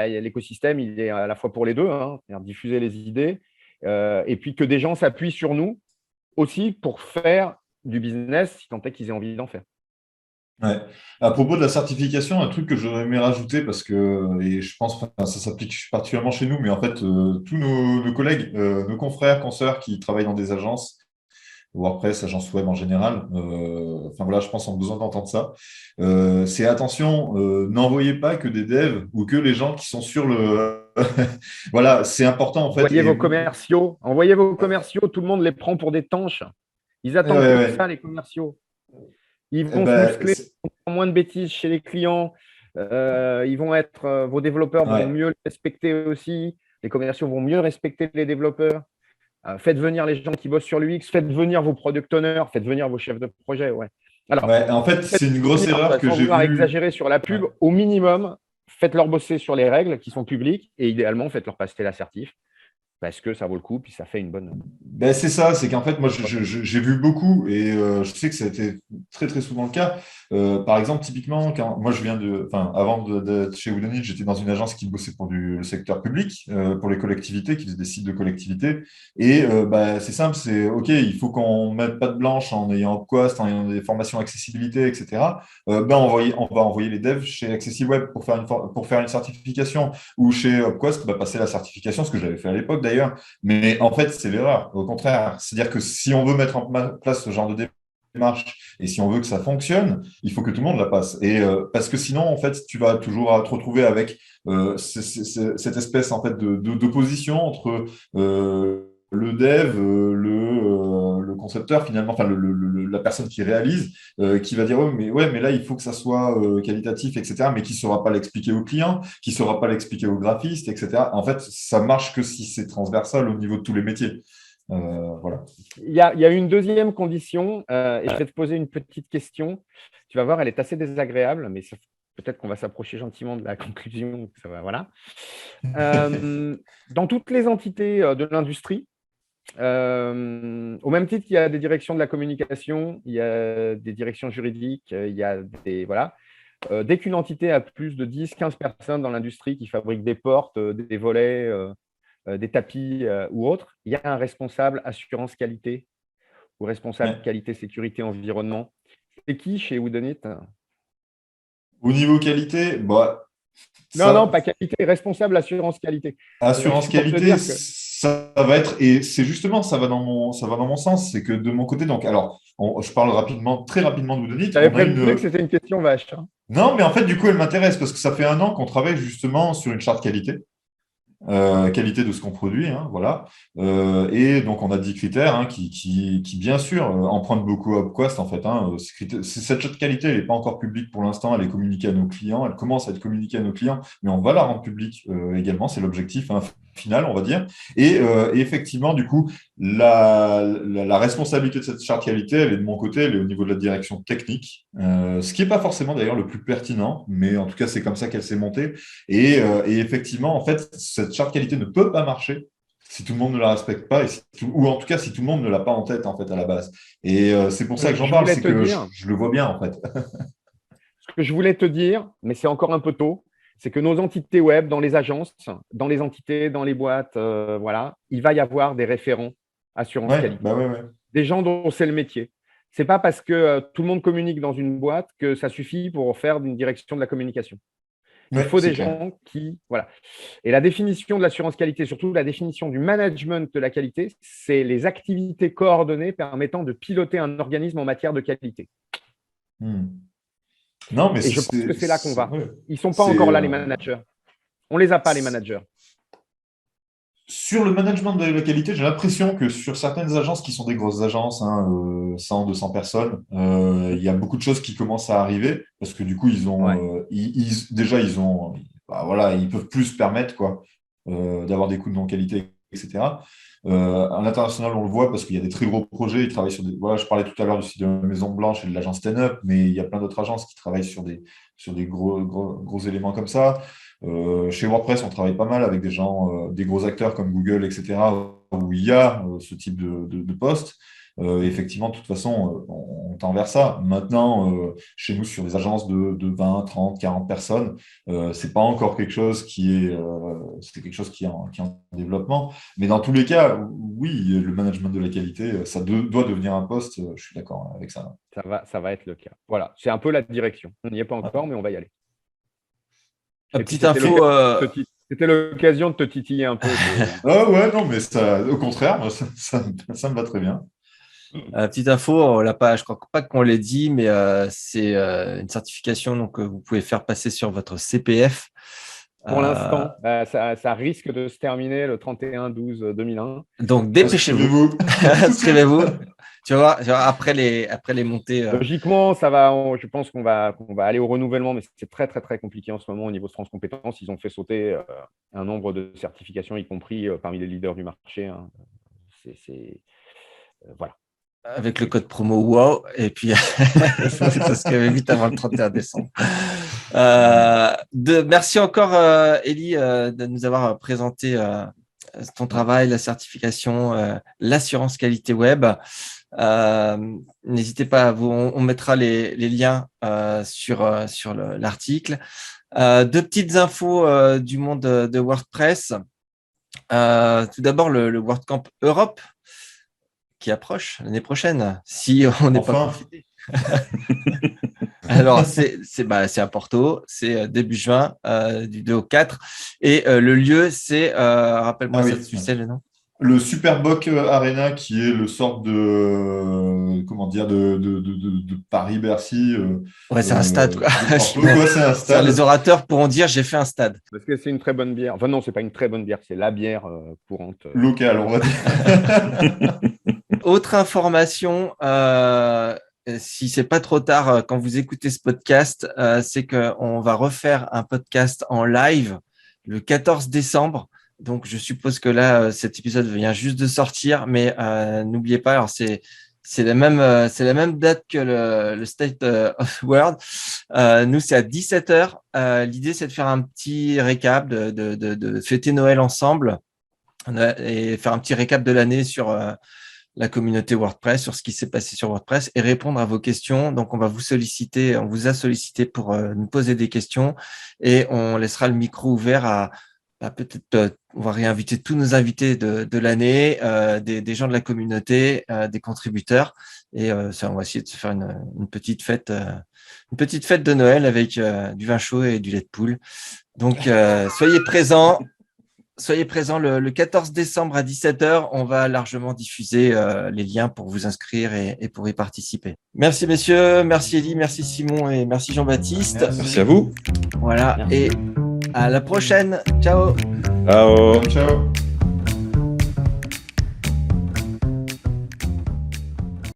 l'écosystème, il est à la fois pour les deux, hein, c'est-à-dire diffuser les idées et puis que des gens s'appuient sur nous aussi pour faire du business si tant est qu'ils aient envie d'en faire. Ouais. À propos de la certification, un truc que j'aurais aimé rajouter, parce que, et je pense que ça s'applique particulièrement chez nous, mais en fait, tous nos collègues, nos confrères, consoeurs qui travaillent dans des agences, WordPress, agence web en général, enfin voilà, je pense qu'on a besoin d'entendre ça. C'est attention, n'envoyez pas que des devs ou que les gens qui sont sur le. Voilà, c'est important en fait. Envoyez vos commerciaux, tout le monde les prend pour des tanches. Ils Ouais, attendent que ça, ouais. les commerciaux. Ils Eh vont se ben, muscler, ils vont faire moins de bêtises chez les clients. Vos développeurs vont ouais. mieux le respecter aussi. Les commerciaux vont mieux respecter les développeurs. Faites venir les gens qui bossent sur l'UX, faites venir vos product owners, faites venir vos chefs de projet. Ouais. Alors, Ouais, en fait, faites c'est une grosse venir, erreur que sans j'ai vouloir vue. exagérer sur la Ouais. pub, au minimum, faites-leur bosser sur les règles qui sont publiques et idéalement, faites-leur passer l'assertif parce que ça vaut le coup, puis ça fait une bonne. Ben, c'est ça, c'est qu'en fait, moi, j'ai vu beaucoup et je sais que ça a été très, très souvent le cas. Par exemple, typiquement, quand moi, enfin, avant d'être chez Woodenit, j'étais dans une agence qui bossait pour le secteur public, pour les collectivités, qui faisait des sites de collectivités. Et bah, c'est simple, c'est OK, il faut qu'on mette pas de blanche en ayant Upquest, en ayant des formations accessibilité, etc. Ben, on va envoyer les devs chez AccessiWeb pour faire une certification ou chez Upquest, bah, passer la certification, ce que j'avais fait à l'époque d'ailleurs. Mais en fait, c'est l'erreur. Au contraire, c'est-à-dire que si on veut mettre en place ce genre de démarche et si on veut que ça fonctionne, il faut que tout le monde la passe. Et parce que sinon, en fait, tu vas toujours te retrouver avec cette espèce en fait d'opposition entre le dev, le concepteur finalement, enfin la personne qui réalise, qui va dire ouais, mais là il faut que ça soit qualitatif, etc. Mais qui ne saura pas l'expliquer au client, qui ne saura pas l'expliquer au graphiste, etc. En fait, ça marche que si c'est transversal au niveau de tous les métiers. Voilà. Il y a une deuxième condition, et je vais te poser une petite question. Tu vas voir, elle est assez désagréable, mais peut-être qu'on va s'approcher gentiment de la conclusion. Ça va, voilà. Dans toutes les entités de l'industrie, au même titre qu'il y a des directions de la communication, il y a des directions juridiques, il y a des. Voilà. Dès qu'une entité a plus de 10-15 personnes dans l'industrie qui fabriquent des portes, des volets, des tapis ou autres, il y a un responsable assurance qualité ou responsable Ouais. qualité sécurité environnement. C'est qui chez Woodenit? Au niveau qualité, bah, Non, ça, pas qualité, responsable assurance qualité. assurance Juste pour te qualité, dire que. ça va être, et c'est justement, ça va dans mon sens, c'est que de mon côté, donc, alors, je parle rapidement, très rapidement de Woodonit, J'avais on a prévenu que une. c'était une question vache, hein. Non, mais en fait, du coup, elle m'intéresse parce que ça fait 1 an qu'on travaille justement sur une charte qualité. Qualité de ce qu'on produit, hein, voilà. Et donc, on a 10 critères hein, qui, bien sûr, empruntent beaucoup à Upquest, en fait. Hein, cette charte qualité, elle n'est pas encore publique pour l'instant, elle est communiquée à nos clients, elle commence à être communiquée à nos clients, mais on va la rendre publique également, c'est l'objectif hein, final, on va dire. Et effectivement, du coup, la responsabilité de cette charte qualité, elle est de mon côté, elle est au niveau de la direction technique, ce qui n'est pas forcément d'ailleurs le plus pertinent, mais en tout cas, c'est comme ça qu'elle s'est montée. Et effectivement, en fait, cette charte qualité ne peut pas marcher si tout le monde ne la respecte pas, ou en tout cas si tout le monde ne l'a pas en tête en fait à la base. Et c'est pour ça que j'en Je parle, voulais c'est te que dire, je le vois bien en fait. ce que je voulais te dire, mais c'est encore un peu tôt, c'est que nos entités web, dans les agences, dans les entités, dans les boîtes, voilà, il va y avoir des référents assurance Ouais, qualité. bah ouais. Des gens dont c'est le métier. C'est pas parce que tout le monde communique dans une boîte que ça suffit pour faire une direction de la communication. Il Ouais, faut c'est des clair. gens qui. Voilà. Et la définition de l'assurance qualité, surtout la définition du management de la qualité, c'est les activités coordonnées permettant de piloter un organisme en matière de qualité. Hmm. Non, mais Et je pense que c'est là qu'on va. ouais. Ils ne sont pas C'est, encore là, les managers. On ne les a pas, les managers. Sur le management de la qualité, j'ai l'impression que sur certaines agences qui sont des grosses agences, hein, 100, 200 personnes, il y a beaucoup de choses qui commencent à arriver parce que du coup, Ouais. déjà, bah, voilà, ils peuvent plus se permettre quoi, d'avoir des coûts de non-qualité, etc. À l'international, on le voit parce qu'il y a des très gros projets. Ils travaillent sur des. Voilà, je parlais tout à l'heure du site de la Maison Blanche et de l'agence Stand-Up, mais il y a plein d'autres agences qui travaillent sur des gros éléments comme ça. Chez WordPress, on travaille pas mal avec des gens, des gros acteurs comme Google, etc., où il y a ce type de poste. Effectivement, de toute façon, on tend vers ça. Maintenant, chez nous, sur des agences de 20, 30, 40 personnes, c'est pas encore quelque chose c'est quelque chose qui est en développement. Mais dans tous les cas, oui, le management de la qualité, ça doit devenir un poste. Je suis d'accord avec ça. Ça va être le cas. Voilà, c'est un peu la direction. On n'y est pas encore, mais on va y aller. Petite info. C'était l'occasion de te titiller un peu. Ouais, non, mais ça, au contraire, moi, ça me va très bien. Petite info, on l'a pas, je crois pas qu'on l'ait dit, mais c'est une certification donc, que vous pouvez faire passer sur votre CPF. Pour l'instant, ça risque de se terminer le 31/12/2001. Donc, dépêchez-vous. Inscrivez-vous. Tu vas voir, après les montées. Logiquement, je pense qu'on va aller au renouvellement, mais c'est très, très, très compliqué en ce moment au niveau de France Compétences. Ils ont fait sauter un nombre de certifications, y compris parmi les leaders du marché. Hein. Voilà. Avec le code promo WOW, et puis ça se fait vite avant le 31 décembre. Merci encore, Elie, de nous avoir présenté ton travail, la certification, l'assurance qualité web. N'hésitez pas, on mettra les liens sur l'article. Deux petites infos du monde de WordPress. Tout d'abord, le WordCamp Europe qui approche l'année prochaine, si on n'est pas profité. Alors, c'est à Porto, c'est début juin, du 2 au 4. Et le lieu, c'est, rappelle-moi, tu sais le nom? Le Superboc Arena, qui est le sorte de Paris-Bercy. Ouais, c'est un stade, quoi. C'est un stade. Les orateurs pourront dire j'ai fait un stade. Parce que c'est une très bonne bière. Enfin, non, c'est pas une très bonne bière, c'est la bière courante. Locale, on va dire. Autre information, si c'est pas trop tard quand vous écoutez ce podcast, c'est qu'on va refaire un podcast en live le 14 décembre. Donc, je suppose que là, cet épisode vient juste de sortir, mais n'oubliez pas, alors c'est la même date que le State of the World. Nous, c'est à 17h. L'idée, c'est de faire un petit récap, de fêter Noël ensemble et faire un petit récap de l'année sur la communauté WordPress, sur ce qui s'est passé sur WordPress et répondre à vos questions. Donc, on vous a sollicité pour nous poser des questions et on laissera le micro ouvert peut-être on va réinviter tous nos invités de l'année, des gens de la communauté, des contributeurs, et on va essayer de se faire une petite fête de Noël avec du vin chaud et du lait de poule. Donc soyez présents le 14 décembre à 17h. On va largement diffuser les liens pour vous inscrire et pour y participer. Merci messieurs, merci Elie, merci Simon et merci Jean-Baptiste. Merci à vous. Voilà, Merci. Et à la prochaine. Ciao. Ciao. Ciao.